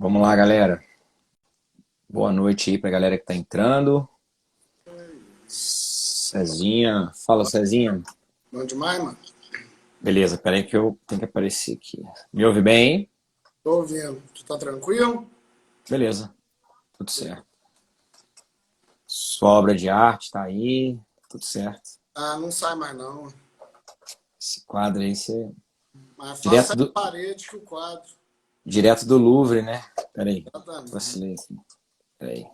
Vamos lá, galera. Boa noite aí pra galera que tá entrando. Cezinha. Fala, Cezinha. Bom demais, mano. Beleza, peraí que eu tenho que aparecer aqui. Me ouve bem, hein? Tô ouvindo. Tu tá tranquilo? Beleza, tudo certo. Sua obra de arte tá aí, tudo certo. Ah, não sai mais não. Esse quadro aí, você... Mas faça Direto a do, parede que o quadro. direto do Louvre, né? Peraí, Exatamente. vacilei aqui. Peraí.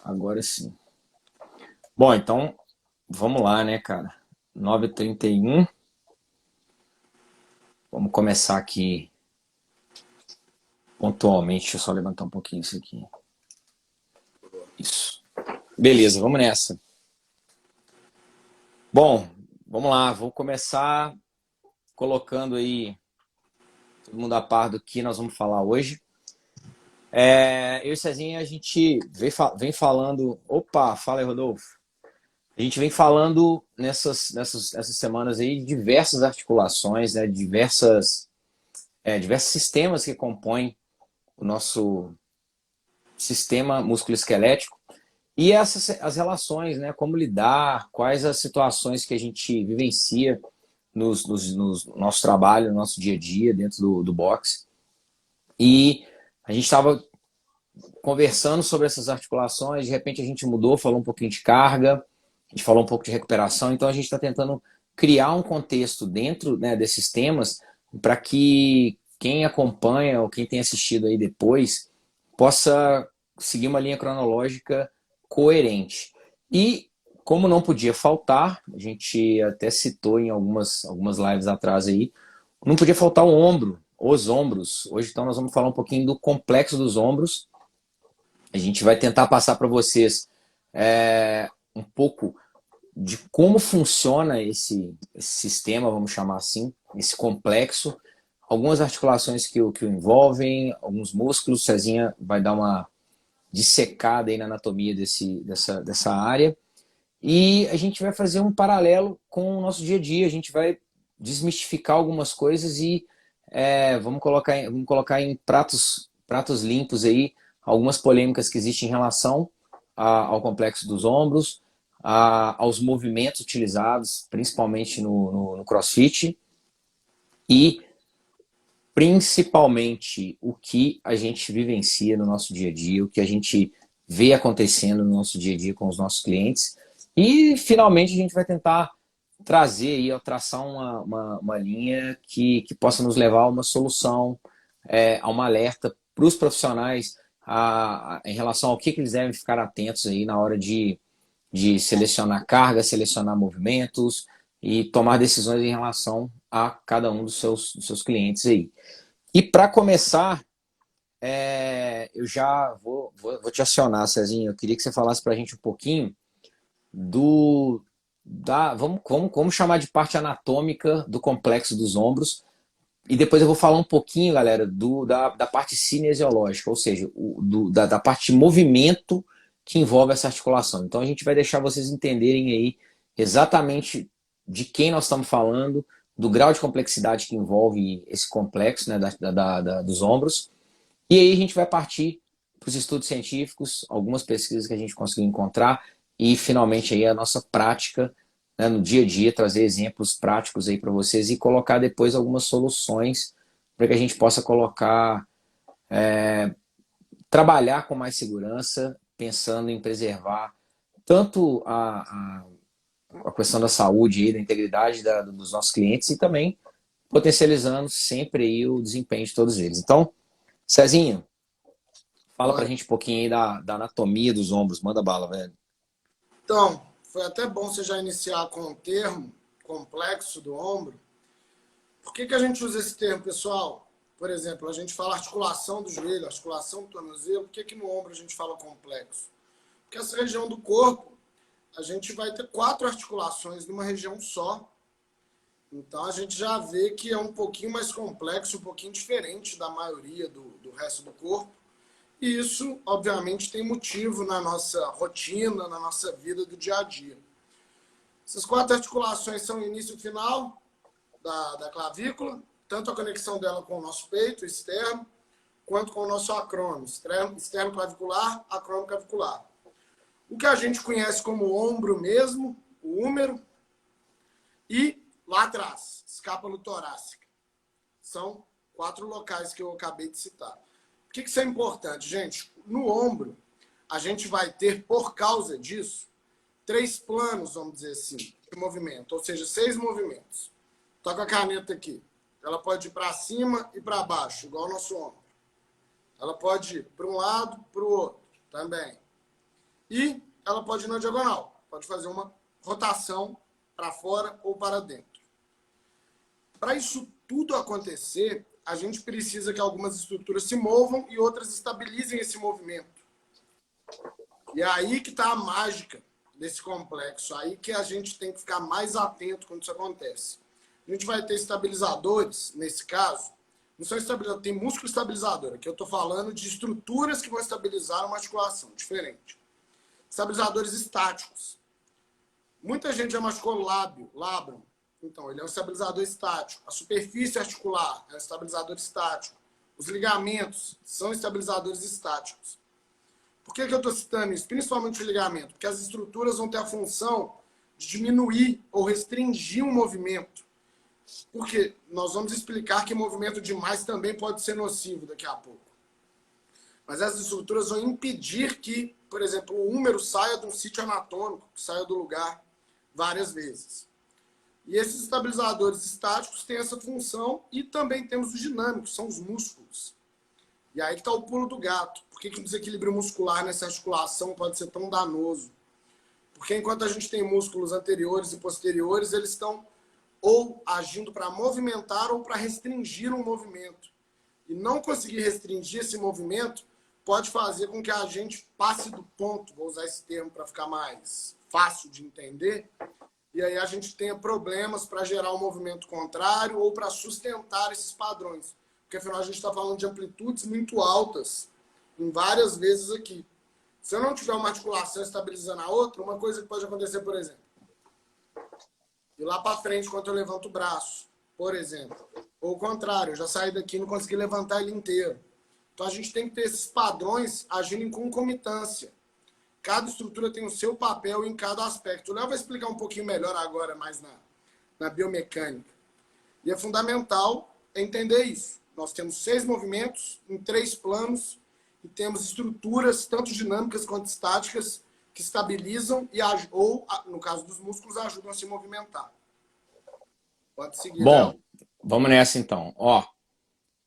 Agora sim. Bom, então, vamos lá, né, cara? 9h31. Vamos começar aqui pontualmente. Deixa eu só levantar um pouquinho isso aqui. Isso. Beleza, vamos nessa. Bom, vamos lá, vou começar colocando aí todo mundo a par do que nós vamos falar hoje. Eu e o Cezinha, a gente vem falando. Opa, fala aí, Rodolfo. A gente vem falando nessas semanas aí de diversas articulações, né, diversos sistemas que compõem o nosso sistema musculoesquelético. E as relações, né? Como lidar, quais as situações que a gente vivencia no nosso trabalho, no nosso dia a dia, dentro do boxe. E a gente estava conversando sobre essas articulações, de repente a gente mudou, falou um pouquinho de carga, a gente falou um pouco de recuperação, então a gente está tentando criar um contexto dentro, né, desses temas para que quem acompanha ou quem tem assistido aí depois possa seguir uma linha cronológica coerente. E como não podia faltar, a gente até citou em algumas lives atrás aí, não podia faltar o ombro, os ombros. Hoje então nós vamos falar um pouquinho do complexo dos ombros. A gente vai tentar passar para vocês um pouco de como funciona esse sistema, vamos chamar assim, esse complexo, algumas articulações que o envolvem, alguns músculos. Cezinha vai dar uma dissecada aí na anatomia dessa área. E a gente vai fazer um paralelo com o nosso dia a dia. A gente vai desmistificar algumas coisas e vamos colocar em pratos limpos aí algumas polêmicas que existem em relação ao complexo dos ombros, aos movimentos utilizados, principalmente no CrossFit, e principalmente o que a gente vivencia no nosso dia a dia, o que a gente vê acontecendo no nosso dia a dia com os nossos clientes. E finalmente a gente vai tentar trazer aí, traçar uma linha que possa nos levar a uma solução, a uma alerta para os profissionais em relação ao que eles devem ficar atentos aí na hora de selecionar carga, selecionar movimentos e tomar decisões em relação a cada um dos seus clientes aí. E para começar, eu já vou te acionar, Cezinho. Eu queria que você falasse para a gente um pouquinho vamos chamar de parte anatômica do complexo dos ombros. E depois eu vou falar um pouquinho, galera, da parte cinesiológica, ou seja, da parte de movimento que envolve essa articulação. Então a gente vai deixar vocês entenderem aí exatamente de quem nós estamos falando, do grau de complexidade que envolve esse complexo, né, dos ombros. E aí a gente vai partir para os estudos científicos, algumas pesquisas que a gente conseguiu encontrar e finalmente aí a nossa prática, né, no dia a dia, trazer exemplos práticos aí para vocês e colocar depois algumas soluções para que a gente possa trabalhar com mais segurança, pensando em preservar tanto a questão da saúde e da integridade dos nossos clientes e também potencializando sempre aí o desempenho de todos eles. Então, Cezinho, fala pra Olha, gente um pouquinho aí da anatomia dos ombros. Manda bala, velho. então, foi até bom você já iniciar com o termo complexo do ombro. Por que a gente usa esse termo, pessoal? Por exemplo, a gente fala articulação do joelho, articulação do tornozelo. Por que no ombro a gente fala complexo? Porque essa região do corpo, a gente vai ter 4 articulações numa região só. Então a gente já vê que é um pouquinho mais complexo, um pouquinho diferente da maioria do resto do corpo. E isso, obviamente, tem motivo na nossa rotina, na nossa vida do dia a dia. Essas 4 articulações são o início e o final da clavícula. tanto a conexão dela com o nosso peito externo, quanto com o nosso acrômio, externo clavicular, acrômio clavicular. O que a gente conhece como ombro mesmo, o húmero, e lá atrás, escápula torácica. São 4 locais que eu acabei de citar. Por que isso é importante, gente? No ombro, a gente vai ter, por causa disso, 3 planos, vamos dizer assim, de movimento, ou seja, 6 movimentos. Tá com a caneta aqui. Ela pode ir para cima e para baixo, igual o nosso ombro. Ela pode ir para um lado, para o outro, também. E ela pode ir na diagonal. Pode fazer uma rotação para fora ou para dentro. Para isso tudo acontecer, a gente precisa que algumas estruturas se movam e outras estabilizem esse movimento. E é aí que está a mágica desse complexo. Aí que a gente tem que ficar mais atento quando isso acontece. A gente vai ter estabilizadores, nesse caso. Não são estabilizadores, tem músculo estabilizador. Aqui eu estou falando de estruturas que vão estabilizar uma articulação diferente. Estabilizadores estáticos. Muita gente já machucou o labrum. Então, ele é um estabilizador estático. A superfície articular é um estabilizador estático. Os ligamentos são estabilizadores estáticos. Por que eu estou citando isso? Principalmente o ligamento. Porque as estruturas vão ter a função de diminuir ou restringir o movimento. Porque nós vamos explicar que movimento demais também pode ser nocivo daqui a pouco. Mas essas estruturas vão impedir que, por exemplo, o húmero saia de um sítio anatômico, que saia do lugar várias vezes. E esses estabilizadores estáticos têm essa função e também temos os dinâmicos, são os músculos. E aí que está o pulo do gato. Por que o desequilíbrio muscular nessa articulação pode ser tão danoso? Porque enquanto a gente tem músculos anteriores e posteriores, eles estão ou agindo para movimentar ou para restringir um movimento. E não conseguir restringir esse movimento pode fazer com que a gente passe do ponto, vou usar esse termo para ficar mais fácil de entender, e aí a gente tenha problemas para gerar um movimento contrário ou para sustentar esses padrões. Porque afinal a gente está falando de amplitudes muito altas, em várias vezes aqui. Se eu não tiver uma articulação estabilizando a outra, uma coisa que pode acontecer, por exemplo, ir lá para frente quando eu levanto o braço, por exemplo. Ou o contrário, eu já saí daqui e não consegui levantar ele inteiro. Então a gente tem que ter esses padrões agindo em concomitância. Cada estrutura tem o seu papel em cada aspecto. O Léo vai explicar um pouquinho melhor agora, mais na biomecânica. E é fundamental entender isso. Nós temos 6 movimentos em 3 planos e temos estruturas, tanto dinâmicas quanto estáticas, que estabilizam ou, no caso dos músculos, ajudam a se movimentar. Pode seguir, Bom, Léo. vamos nessa então. Ó,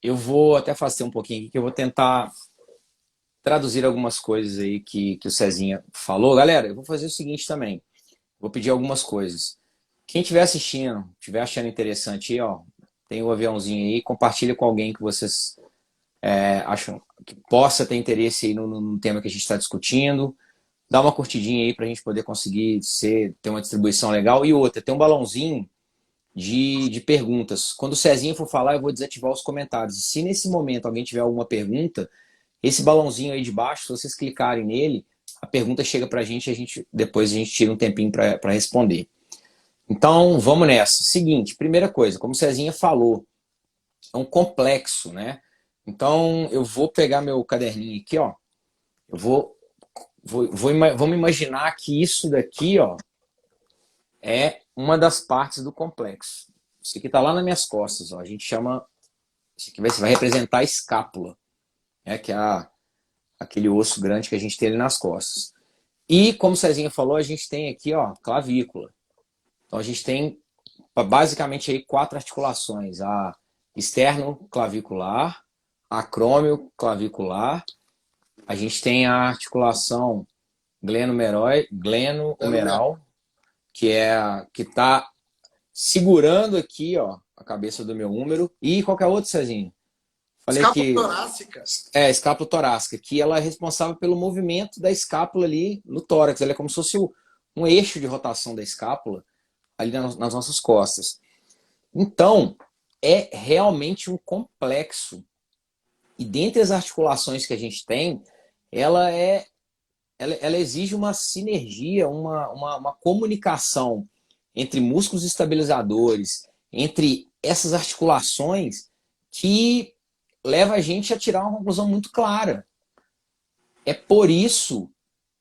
eu vou até fazer um pouquinho aqui, que eu vou tentar traduzir algumas coisas aí que o Cezinha falou. Galera, eu vou fazer o seguinte também. Vou pedir algumas coisas. Quem estiver assistindo, estiver achando interessante aí, ó, tem o aviãozinho aí, compartilha com alguém que vocês acham que possa ter interesse aí no tema que a gente está discutindo. Dá uma curtidinha aí para a gente poder conseguir ter uma distribuição legal. E outra, tem um balãozinho de perguntas. Quando o Cezinha for falar, eu vou desativar os comentários. E se nesse momento alguém tiver alguma pergunta, esse balãozinho aí de baixo, se vocês clicarem nele, a pergunta chega para a gente, depois a gente tira um tempinho para responder. Então, vamos nessa. Seguinte, primeira coisa, como o Cezinha falou, é um complexo, né? Então, eu vou pegar meu caderninho aqui, ó. Vamos imaginar que isso daqui, ó, é uma das partes do complexo. Isso aqui está lá nas minhas costas, ó. A gente chama... Isso aqui vai representar a escápula, né? Que é aquele osso grande que a gente tem ali nas costas. E, como o Cezinha falou, a gente tem aqui, ó, clavícula. Então, a gente tem basicamente aí 4 articulações. A externo-clavicular, acrômio-clavicular, a gente tem a articulação glenohumeral, que está segurando aqui, ó, a cabeça do meu húmero. E qualquer outro, Cezinho? Falei Escápula que torácica. Escápula torácica, que ela é responsável pelo movimento da escápula ali no tórax. Ela é como se fosse um eixo de rotação da escápula ali nas nossas costas. Então, é realmente um complexo. E dentre as articulações que a gente tem, ela exige uma sinergia, uma comunicação entre músculos estabilizadores, entre essas articulações que leva a gente a tirar uma conclusão muito clara. É por isso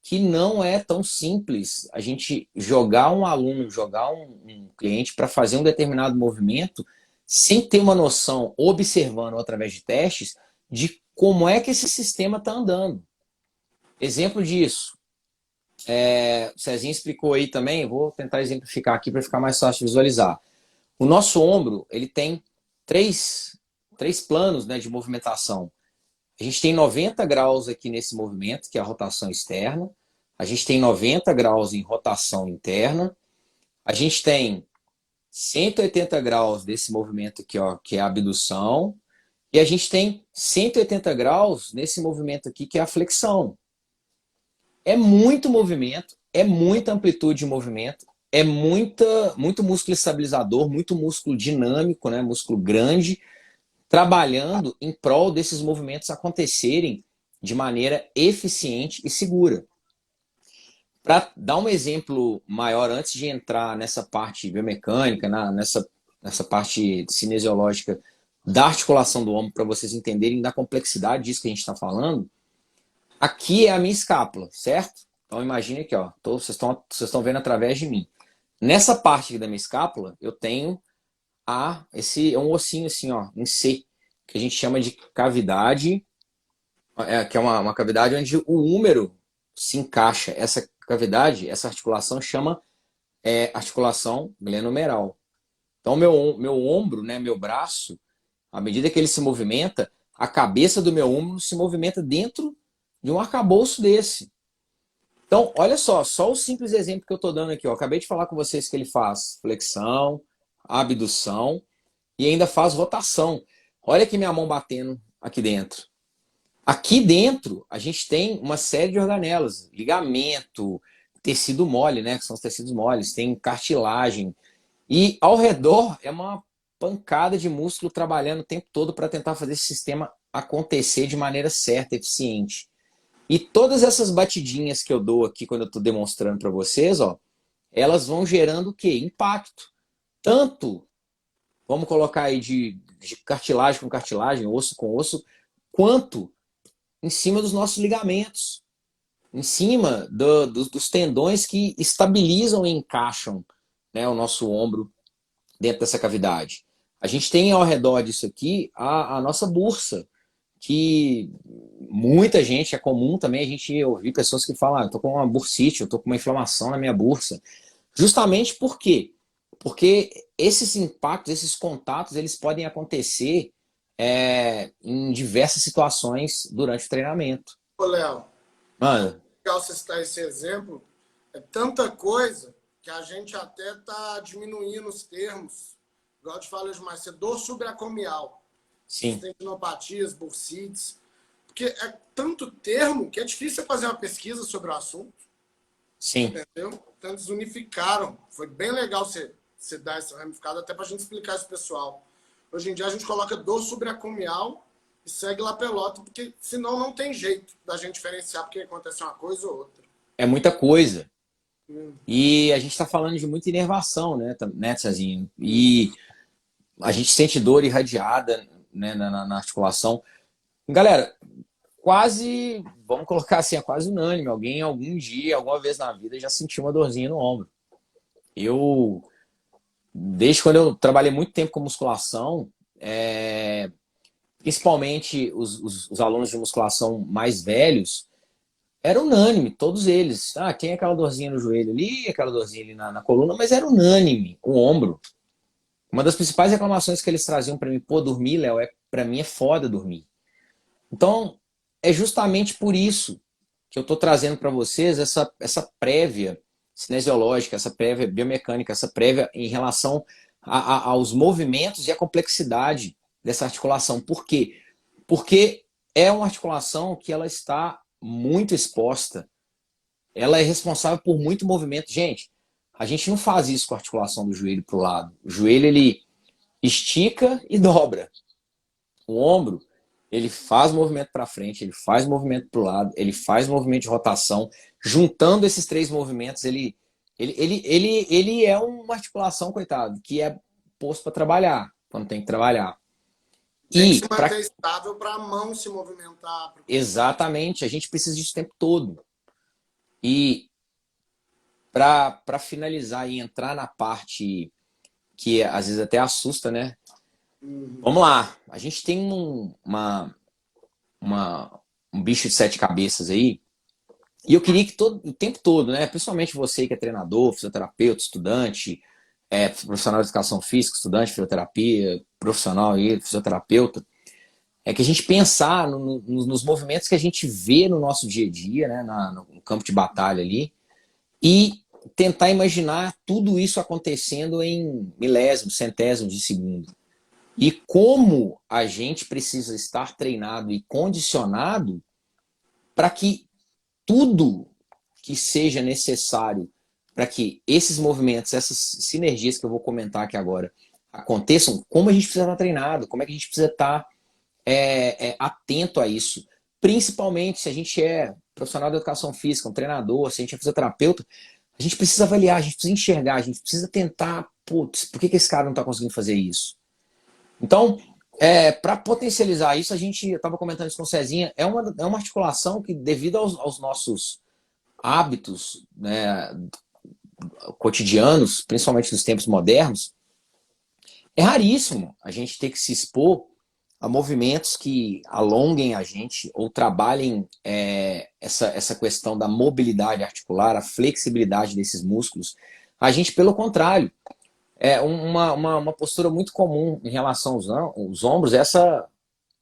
que não é tão simples a gente jogar um aluno, jogar um cliente para fazer um determinado movimento sem ter uma noção, observando através de testes, de como é que esse sistema está andando. Exemplo disso, o Cezinho explicou aí também, vou tentar exemplificar aqui para ficar mais fácil de visualizar. O nosso ombro, ele tem três planos, né, de movimentação. A gente tem 90 graus aqui nesse movimento, que é a rotação externa. A gente tem 90 graus em rotação interna. A gente tem 180 graus desse movimento aqui, ó, que é a abdução. E a gente tem 180 graus nesse movimento aqui, que é a flexão. É muito movimento, é muita amplitude de movimento, é muito músculo estabilizador, muito músculo dinâmico, né, músculo grande, trabalhando em prol desses movimentos acontecerem de maneira eficiente e segura. Para dar um exemplo maior, antes de entrar nessa parte biomecânica, nessa parte cinesiológica da articulação do ombro, para vocês entenderem da complexidade disso que a gente está falando, aqui é a minha escápula, certo? Então imagine aqui, ó, vocês estão vendo através de mim. Nessa parte aqui da minha escápula, eu tenho um ossinho assim, ó, em C, que a gente chama de cavidade, que é uma cavidade onde o húmero se encaixa. Essa cavidade, essa articulação chama articulação glenomeral. Então meu ombro, né, meu braço, à medida que ele se movimenta, a cabeça do meu ombro se movimenta dentro de um arcabouço desse. Então, olha só o simples exemplo que eu estou dando aqui. Ó. Acabei de falar com vocês que ele faz flexão, abdução e ainda faz rotação. Olha aqui minha mão batendo aqui dentro. Aqui dentro, a gente tem uma série de organelas. Ligamento, tecido mole, né? Que são os tecidos moles. Tem cartilagem. E ao redor é uma pancada de músculo trabalhando o tempo todo para tentar fazer esse sistema acontecer de maneira certa, eficiente. E todas essas batidinhas que eu dou aqui quando eu estou demonstrando para vocês, ó, elas vão gerando o quê? Impacto. Tanto, vamos colocar aí de cartilagem com cartilagem, osso com osso, quanto em cima dos nossos ligamentos, em cima dos tendões que estabilizam e encaixam, né, o nosso ombro dentro dessa cavidade. A gente tem ao redor disso aqui a nossa bursa, que muita gente, é comum também a gente ouvir pessoas que falam, eu tô com uma bursite, eu tô com uma inflamação na minha bursa. Justamente por quê? Porque esses impactos, esses contatos, eles podem acontecer em diversas situações durante o treinamento. Ô, Léo, Mano, legal você citar esse exemplo. É tanta coisa que a gente até está diminuindo os termos. Igual eu te falei mais cedo, dor subacomial. sim, Tendinopatias, bursites. Porque é tanto termo que é difícil fazer uma pesquisa sobre o assunto. sim. Entendeu? Então eles unificaram. Foi bem legal você dar essa ramificada até para a gente explicar isso pro pessoal. Hoje em dia a gente coloca dor subacomial e segue lá pelota, porque senão não tem jeito da gente diferenciar porque acontece uma coisa ou outra. É muita coisa. E a gente está falando de muita inervação, né, Cezinho? E a gente sente dor irradiada, né, na articulação. Galera, quase, vamos colocar assim, é quase unânime. Alguém algum dia, alguma vez na vida, já sentiu uma dorzinha no ombro. Desde quando eu trabalhei muito tempo com musculação, principalmente os alunos de musculação mais velhos, era unânime, todos eles. Tem aquela dorzinha no joelho ali, aquela dorzinha ali na coluna, mas era unânime, o ombro. Uma das principais reclamações que eles traziam para mim, dormir, Léo, para mim é foda dormir. Então, é justamente por isso que eu estou trazendo para vocês essa prévia cinesiológica, essa prévia biomecânica, essa prévia em relação aos movimentos e a complexidade dessa articulação. Por quê? Porque é uma articulação que ela está muito exposta. Ela é responsável por muito movimento. Gente, a gente não faz isso com a articulação do joelho para o lado. O joelho, ele estica e dobra. O ombro, ele faz movimento para frente, ele faz movimento para o lado, ele faz movimento de rotação. Juntando esses três movimentos, ele é uma articulação, coitado, que é posto para trabalhar. quando tem que trabalhar. Tem que E se manter estável para a mão se movimentar. exatamente, a gente precisa disso o tempo todo. E para finalizar e entrar na parte que às vezes até assusta, né? Vamos lá, a gente tem um bicho de sete cabeças aí, e eu queria que o tempo todo, né? Principalmente você que é treinador, fisioterapeuta, estudante, profissional de educação física, estudante de fisioterapia, profissional e fisioterapeuta, é que a gente pensar nos movimentos que a gente vê no nosso dia a dia, né? No campo de batalha ali, e tentar imaginar tudo isso acontecendo em milésimos, centésimos de segundo. E como a gente precisa estar treinado e condicionado para que tudo que seja necessário para que esses movimentos, essas sinergias que eu vou comentar aqui agora aconteçam, como a gente precisa estar treinado, como é que a gente precisa estar atento a isso. Principalmente se a gente é profissional da educação física, um treinador, se a gente é fisioterapeuta, a gente precisa avaliar, a gente precisa enxergar, a gente precisa tentar, putz, por que esse cara não está conseguindo fazer isso? Então, para potencializar isso, a gente, eu estava comentando isso com o Cezinha, é uma articulação que, devido aos nossos hábitos, né, cotidianos, principalmente nos tempos modernos, é raríssimo a gente ter que se expor a movimentos que alonguem a gente ou trabalhem essa questão da mobilidade articular, a flexibilidade desses músculos. A gente, pelo contrário, uma postura muito comum em relação aos ombros, essa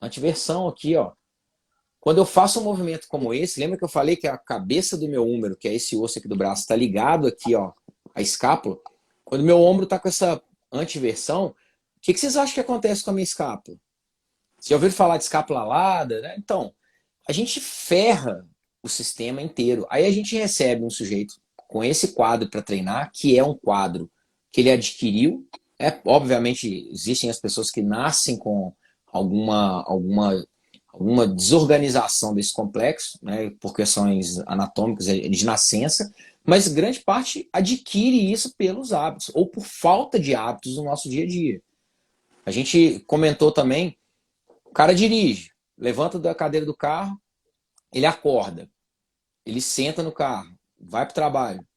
antiversão aqui, ó. Quando eu faço um movimento como esse, lembra que eu falei que a cabeça do meu húmero, que é esse osso aqui do braço, está ligado aqui, ó, à escápula? Quando meu ombro está com essa antiversão, o que vocês acham que acontece com a minha escápula? Você já ouviram falar de escápula alada, né? Então, a gente ferra o sistema inteiro. Aí a gente recebe um sujeito com esse quadro para treinar, que é um quadro que ele adquiriu. Obviamente, existem as pessoas que nascem com alguma desorganização desse complexo, né, por questões anatômicas de nascença, mas grande parte adquire isso pelos hábitos, ou por falta de hábitos no nosso dia a dia. A gente comentou também, o cara dirige, levanta da cadeira do carro, ele acorda, ele senta no carro, vai para o trabalho,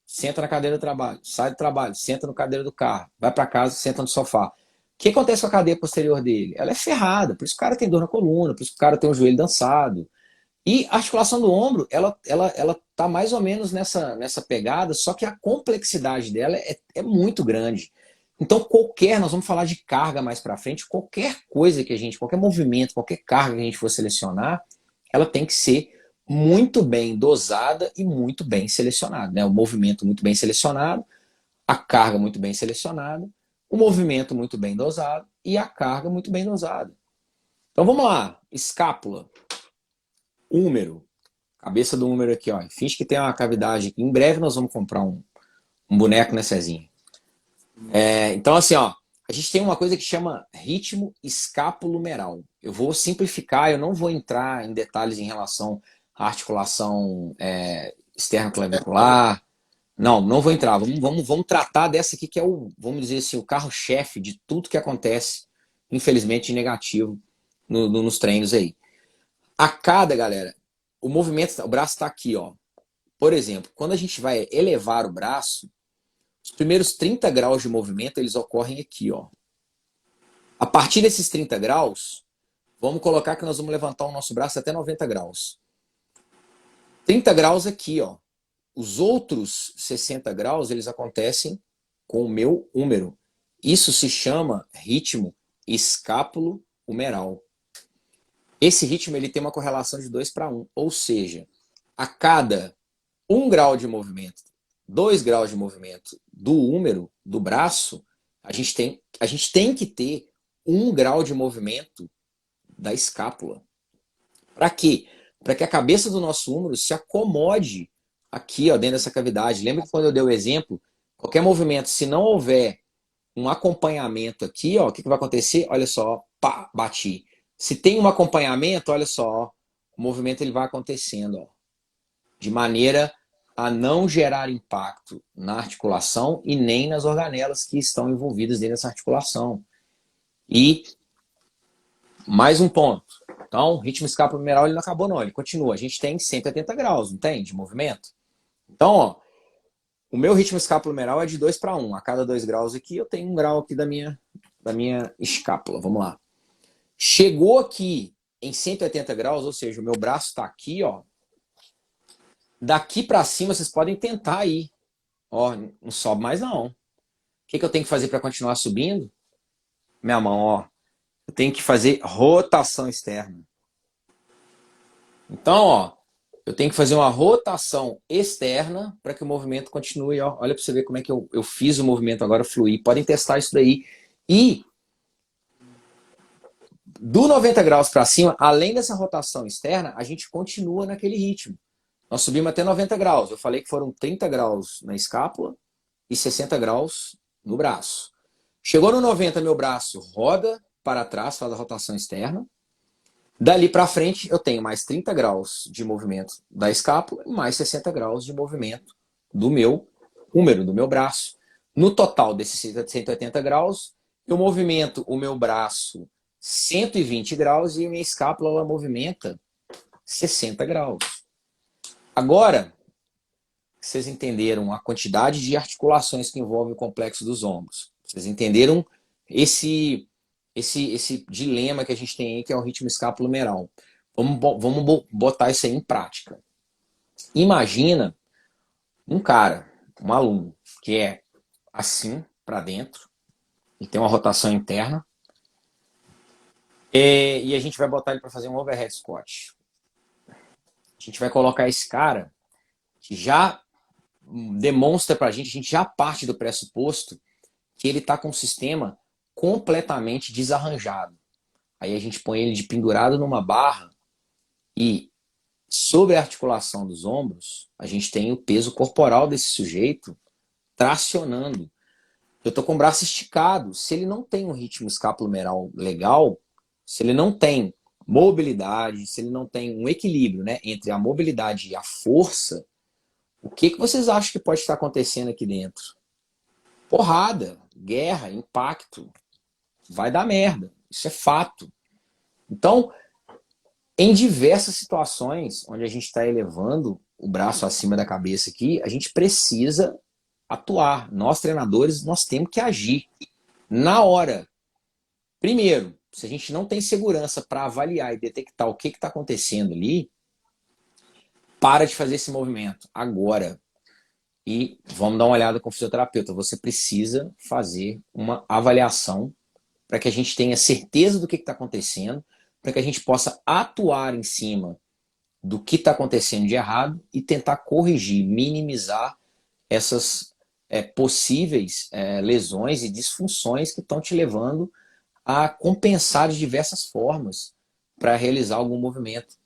senta na cadeira do trabalho, sai do trabalho, senta na cadeira do carro, vai para casa, senta no sofá. O que acontece com a cadeia posterior dele? Ela é ferrada, por isso que o cara tem dor na coluna, por isso que o cara tem o joelho dançado. E a articulação do ombro, ela tá mais ou menos nessa pegada, só que a complexidade dela é muito grande. Então, nós vamos falar de carga mais para frente, qualquer coisa que qualquer movimento, qualquer carga que a gente for selecionar, ela tem que ser muito bem dosada e muito bem selecionada, né? O movimento muito bem selecionado, a carga muito bem selecionada, o movimento muito bem dosado e a carga muito bem dosada. Então vamos lá, escápula, húmero, cabeça do húmero aqui, ó. Finge que tem uma cavidade aqui. Em breve nós vamos comprar um boneco, né, Cezinha? Então assim, ó, a gente tem uma coisa que chama ritmo escapulomeral. Eu vou simplificar, eu não vou entrar em detalhes em relação à articulação externo-clavicular. Não vou entrar. Vamos tratar dessa aqui que é vamos dizer assim, o carro-chefe de tudo que acontece, infelizmente, negativo nos treinos aí. Galera, o movimento, o braço está aqui, ó. Por exemplo, quando a gente vai elevar o braço, os primeiros 30 graus de movimento, eles ocorrem aqui, ó. A partir desses 30 graus, vamos colocar que nós vamos levantar o nosso braço até 90 graus. 30 graus aqui, ó. Os outros 60 graus, eles acontecem com o meu húmero. Isso se chama ritmo escápulo-humeral. Esse ritmo ele tem uma correlação de 2:1, ou seja, a cada 1 grau de movimento, 2 graus de movimento do húmero, do braço, a gente tem que ter 1 grau de movimento da escápula. Para quê? Para que a cabeça do nosso húmero se acomode aqui, ó, dentro dessa cavidade. Lembra que quando eu dei o exemplo, qualquer movimento, se não houver um acompanhamento aqui, ó, o que vai acontecer? Olha só, pá, bati. Se tem um acompanhamento, olha só, o movimento ele vai acontecendo, ó, de maneira a não gerar impacto na articulação e nem nas organelas que estão envolvidas dentro dessa articulação. E mais um ponto. Então, o ritmo escapulohumeral ele não acabou não, ele continua. A gente tem 180 graus, não tem? De movimento. Então, ó, o meu ritmo escapulohumeral é de 2 para 1. A cada 2 graus aqui, eu tenho 1 grau aqui da minha escápula. Vamos lá. Chegou aqui em 180 graus, ou seja, o meu braço está aqui, ó. Daqui para cima, vocês podem tentar ir. Ó, não sobe mais não. O que eu tenho que fazer para continuar subindo? Minha mão, ó. Eu tenho que fazer rotação externa. Então, ó, eu tenho que fazer uma rotação externa para que o movimento continue. Ó. Olha para você ver como é que eu fiz o movimento agora fluir. Podem testar isso daí. E do 90 graus para cima, além dessa rotação externa, a gente continua naquele ritmo. Nós subimos até 90 graus. Eu falei que foram 30 graus na escápula e 60 graus no braço. Chegou no 90, meu braço roda para trás, faz a rotação externa. Dali para frente, eu tenho mais 30 graus de movimento da escápula e mais 60 graus de movimento do meu húmero, do meu braço. No total desses 180 graus, eu movimento o meu braço 120 graus e a minha escápula ela movimenta 60 graus. Agora, vocês entenderam a quantidade de articulações que envolve o complexo dos ombros. Vocês entenderam esse dilema que a gente tem aí, que é o ritmo escapulohumeral. Vamos botar isso aí em prática. Imagina um cara, um aluno, que é assim para dentro, e tem uma rotação interna, e a gente vai botar ele para fazer um overhead squat. A gente vai colocar esse cara que já demonstra para a gente já parte do pressuposto que ele está com um sistema completamente desarranjado. Aí a gente põe ele de pendurado numa barra e sobre a articulação dos ombros, a gente tem o peso corporal desse sujeito tracionando. Eu estou com o braço esticado. Se ele não tem um ritmo escapulohumeral legal, se ele não tem mobilidade, se ele não tem um equilíbrio, né, entre a mobilidade e a força, o que vocês acham que pode estar acontecendo aqui dentro? Porrada, guerra, impacto. Vai dar merda. Isso é fato. Então, em diversas situações onde a gente está elevando o braço acima da cabeça aqui, a gente precisa atuar. Nós, treinadores, nós temos que agir na hora. Primeiro, se a gente não tem segurança para avaliar e detectar o que está acontecendo ali, para de fazer esse movimento agora. E vamos dar uma olhada com o fisioterapeuta. Você precisa fazer uma avaliação para que a gente tenha certeza do que está acontecendo, para que a gente possa atuar em cima do que está acontecendo de errado e tentar corrigir, minimizar essas possíveis lesões e disfunções que estão te levando a compensar de diversas formas para realizar algum movimento.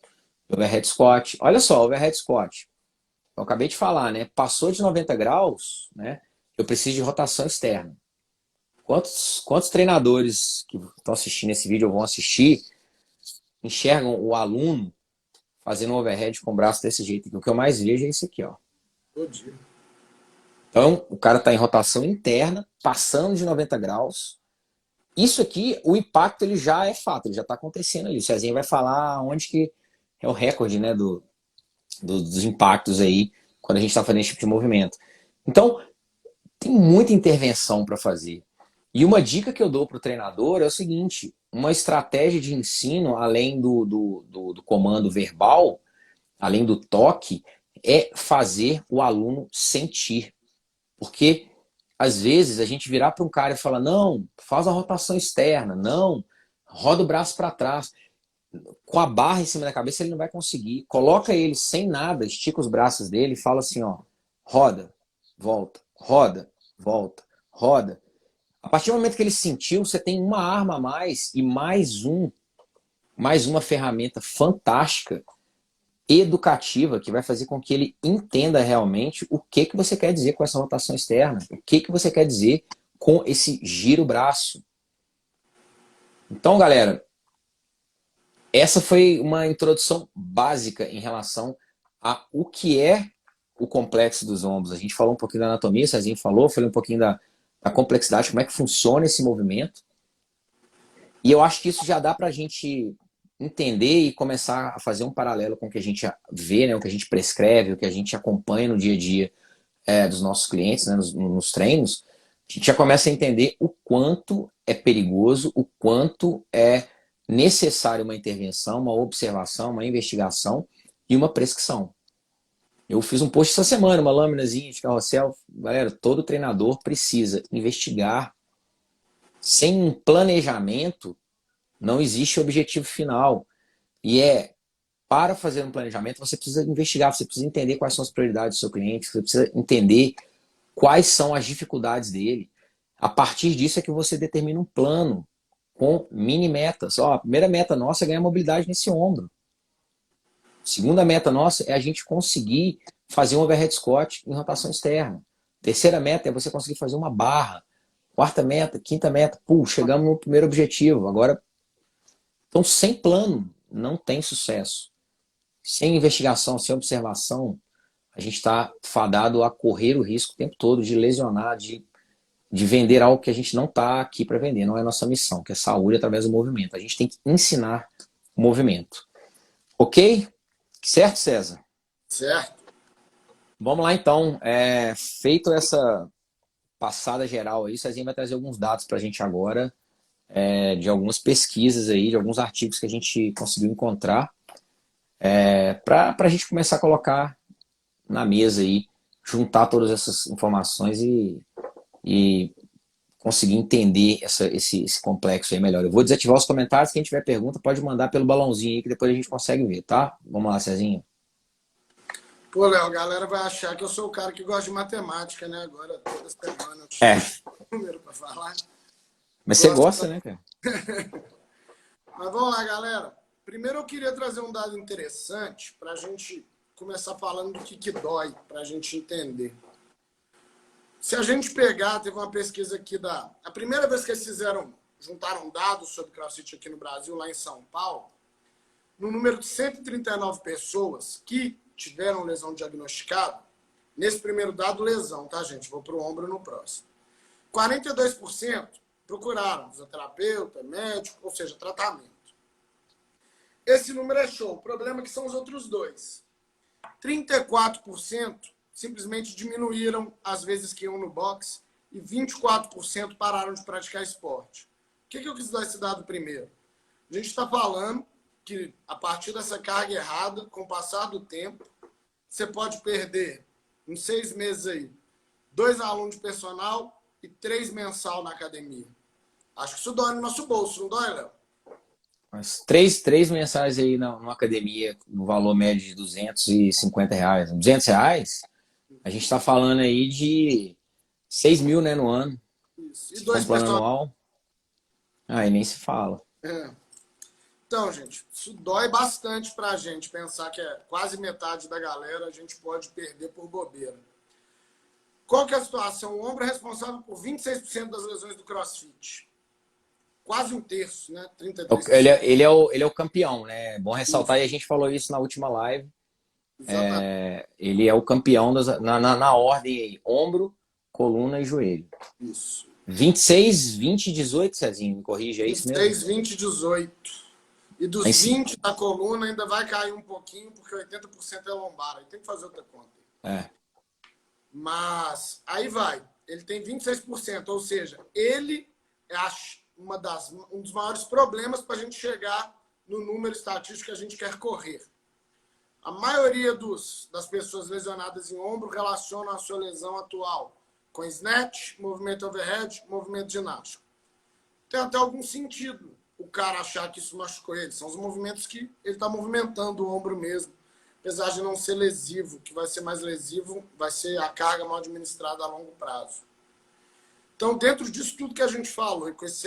Overhead squat. Olha só, overhead squat. Eu acabei de falar, né? Passou de 90 graus, né? Eu preciso de rotação externa. Quantos treinadores que estão assistindo esse vídeo ou vão assistir enxergam o aluno fazendo um overhead com o braço desse jeito? O que eu mais vejo é isso aqui, ó. Então, o cara está em rotação interna, passando de 90 graus. Isso aqui, o impacto ele já é fato, ele já está acontecendo ali. O Cezinha vai falar onde que é o recorde, né, dos impactos aí, quando a gente está fazendo esse tipo de movimento. Então, tem muita intervenção para fazer. E uma dica que eu dou para o treinador é o seguinte, uma estratégia de ensino, além do comando verbal, além do toque, é fazer o aluno sentir. Porque, às vezes, a gente virar para um cara e falar, não, faz a rotação externa, não, roda o braço para trás. Com a barra em cima da cabeça ele não vai conseguir. Coloca ele sem nada, estica os braços dele e fala assim, ó, roda, volta, roda, volta, roda. A partir do momento que ele sentiu, você tem uma arma a mais e mais uma ferramenta fantástica, educativa, que vai fazer com que ele entenda realmente o que você quer dizer com essa rotação externa, o que você quer dizer com esse giro-braço. Então, galera, essa foi uma introdução básica em relação a o que é o complexo dos ombros. A gente falou um pouquinho da anatomia, o Cezinho falou um pouquinho da complexidade, como é que funciona esse movimento. E eu acho que isso já dá para a gente entender e começar a fazer um paralelo com o que a gente vê, né, o que a gente prescreve, o que a gente acompanha no dia a dia dos nossos clientes, né, nos treinos. A gente já começa a entender o quanto é perigoso, o quanto é necessário uma intervenção, uma observação, uma investigação e uma prescrição. Eu fiz um post essa semana, uma lâminazinha de carrossel. Galera, todo treinador precisa investigar. Sem um planejamento, não existe objetivo final. E para fazer um planejamento, você precisa investigar, você precisa entender quais são as prioridades do seu cliente, você precisa entender quais são as dificuldades dele. A partir disso é que você determina um plano com mini metas. Ó, a primeira meta nossa é ganhar mobilidade nesse ombro. A segunda meta nossa é a gente conseguir fazer um overhead squat em rotação externa. Terceira meta é você conseguir fazer uma barra. Quarta meta, quinta meta, chegamos no primeiro objetivo. Agora, então, sem plano, não tem sucesso. Sem investigação, sem observação, a gente está fadado a correr o risco o tempo todo de lesionar, de vender algo que a gente não está aqui para vender. Não é a nossa missão, que é saúde através do movimento. A gente tem que ensinar o movimento. Ok? Certo, César? Certo? Vamos lá, então. Feito essa passada geral aí, o Cezinha vai trazer alguns dados para a gente agora, de algumas pesquisas aí, de alguns artigos que a gente conseguiu encontrar, para a gente começar a colocar na mesa aí, juntar todas essas informações e conseguir entender esse complexo aí melhor. Eu vou desativar os comentários, quem tiver pergunta pode mandar pelo balãozinho aí que depois a gente consegue ver, tá? Vamos lá, Cezinho. Pô, Léo, a galera vai achar que eu sou o cara que gosta de matemática, né? Agora, toda semana eu É, chego número para falar. mas você Gosto. gosta, né, cara? Mas vamos lá, galera. Primeiro eu queria trazer um dado interessante para a gente começar falando do que dói, para a gente entender. Se a gente pegar, teve uma pesquisa aqui a primeira vez que eles juntaram dados sobre CrossFit aqui no Brasil, lá em São Paulo, no número de 139 pessoas que tiveram lesão diagnosticada, nesse primeiro dado, lesão, tá, gente? Vou para o ombro no próximo. 42% procuraram fisioterapeuta, médico, ou seja, tratamento. Esse número é show. O problema é que são os outros dois. 34% simplesmente diminuíram as vezes que iam no boxe e 24% pararam de praticar esporte. O que eu quis dar esse dado primeiro? A gente está falando que a partir dessa carga errada, com o passar do tempo, você pode perder em 6 meses aí 2 alunos de personal e 3 mensal na academia. Acho que isso dói no nosso bolso, não dói, Léo? Mas três mensais aí numa academia, no valor médio de R$ 250. R$ 200? A gente está falando aí de 6 mil, né, no ano. Isso. E Se for 2 um plano personal. anual, aí nem se fala. Então, gente, isso dói bastante pra gente pensar que quase metade da galera a gente pode perder por bobeira. Qual que é a situação? O ombro é responsável por 26% das lesões do CrossFit. Quase um terço, né? 33%. Ele é o campeão, né? É bom ressaltar, Isso. e a gente falou isso na última live. Exatamente. Ele é o campeão na ordem aí: ombro, coluna e joelho. Isso. 26, 20, 18, Cezinho, me corrija, é isso mesmo? 26, 20, 18. E dos 20 da coluna ainda vai cair um pouquinho, porque 80% é lombar. Aí tem que fazer outra conta. Mas aí vai. Ele tem 26%, ou seja, ele é um dos maiores problemas para a gente chegar no número estatístico que a gente quer correr. A maioria das pessoas lesionadas em ombro relacionam a sua lesão atual com snatch, movimento overhead, movimento ginástico. Tem até algum sentido o cara achar que isso machucou ele. São os movimentos que ele está movimentando o ombro mesmo. Apesar de não ser lesivo, o que vai ser mais lesivo vai ser a carga mal administrada a longo prazo. Então, dentro disso tudo que a gente falou, com esse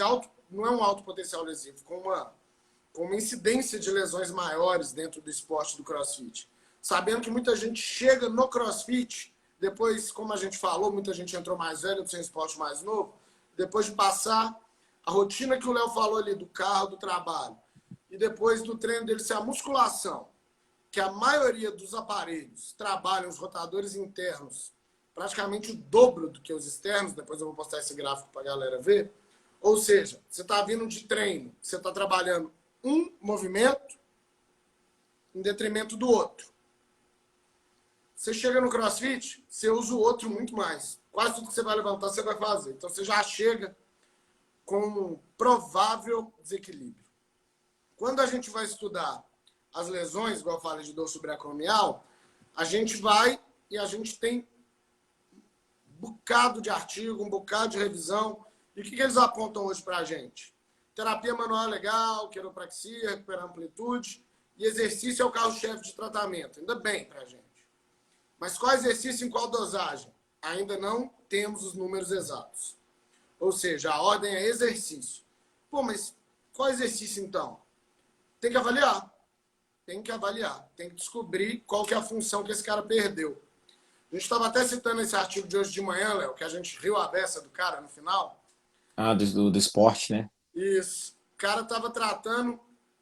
não é um alto potencial lesivo, com uma incidência de lesões maiores dentro do esporte do CrossFit. Sabendo que muita gente chega no CrossFit, depois, como a gente falou, muita gente entrou mais velha, sem esporte mais novo, depois de passar a rotina que o Léo falou ali, do carro, do trabalho, e depois do treino dele ser a musculação, que a maioria dos aparelhos trabalham os rotadores internos praticamente o dobro do que os externos, depois eu vou postar esse gráfico para a galera ver, Ou seja, você está vindo de treino, você está trabalhando um movimento em detrimento do outro. Você chega no CrossFit, você usa o outro muito mais. Quase tudo que você vai levantar, você vai fazer. Então, você já chega com um provável desequilíbrio. Quando a gente vai estudar as lesões, igual eu falei de dor subacromial, a gente vai e a gente tem um bocado de artigo, um bocado de revisão. E o que eles apontam hoje para a gente? Terapia manual legal, quiropraxia, recuperar amplitude, e exercício é o carro-chefe de tratamento. Ainda bem para a gente. Mas qual exercício em qual dosagem? Ainda não temos os números exatos. Ou seja, a ordem é exercício. Pô, mas qual exercício então? Tem que avaliar. Tem que avaliar. Tem que descobrir qual que é a função que esse cara perdeu. A gente estava até citando esse artigo de hoje de manhã, Léo, que a gente riu a beça do cara no final. Ah, do esporte, né? Isso. O cara estava tratando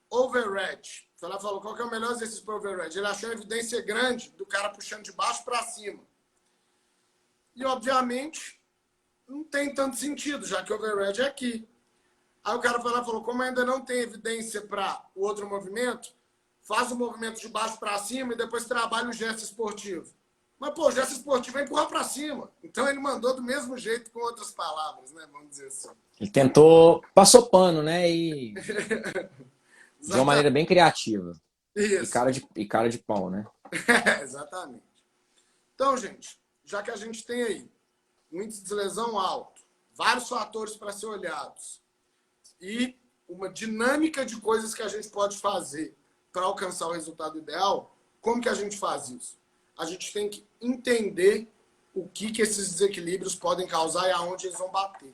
overhead. Ela falou, qual que é o melhor exercício para overhead? Ele achou a evidência grande do cara puxando de baixo para cima. E, obviamente, não tem tanto sentido, já que o overhead é aqui. Aí o cara foi lá e falou, como ainda não tem evidência para o outro movimento, faz o movimento de baixo para cima e depois trabalha o gesto esportivo. Mas, pô, o gesto esportivo é empurrar para cima. Então, ele mandou do mesmo jeito, com outras palavras, né? Vamos dizer assim. Ele tentou, passou pano, né? E de uma maneira bem criativa. Isso. E cara de pau, né? Exatamente. Então, gente, já que a gente tem aí um índice de lesão alto, vários fatores para ser olhados e uma dinâmica de coisas que a gente pode fazer para alcançar o resultado ideal, como que a gente faz isso? A gente tem que entender o que esses desequilíbrios podem causar e aonde eles vão bater.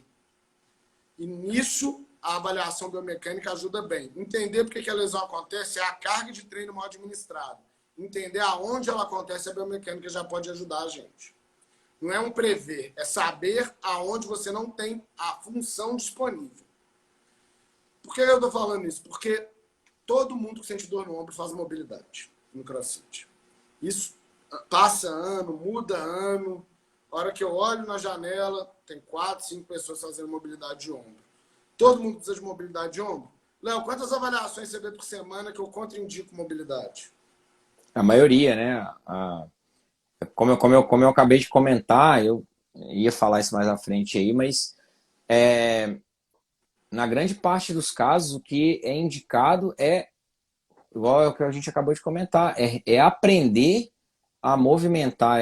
E nisso, a avaliação biomecânica ajuda bem. Entender por que a lesão acontece é a carga de treino mal administrada. Entender aonde ela acontece, a biomecânica já pode ajudar a gente. Não é um prever, é saber aonde você não tem a função disponível. Por que eu estou falando isso? Porque todo mundo que sente dor no ombro faz mobilidade no CrossFit. Isso passa ano, muda ano. A hora que eu olho na janela, tem 4, 5 pessoas fazendo mobilidade de ombro. Todo mundo precisa de mobilidade de ombro? Léo, quantas avaliações você vê por semana que eu contraindico mobilidade? A maioria, né? Como eu acabei de comentar, eu ia falar isso mais à frente aí, mas na grande parte dos casos, o que é indicado é, igual é o que a gente acabou de comentar, é aprender a movimentar,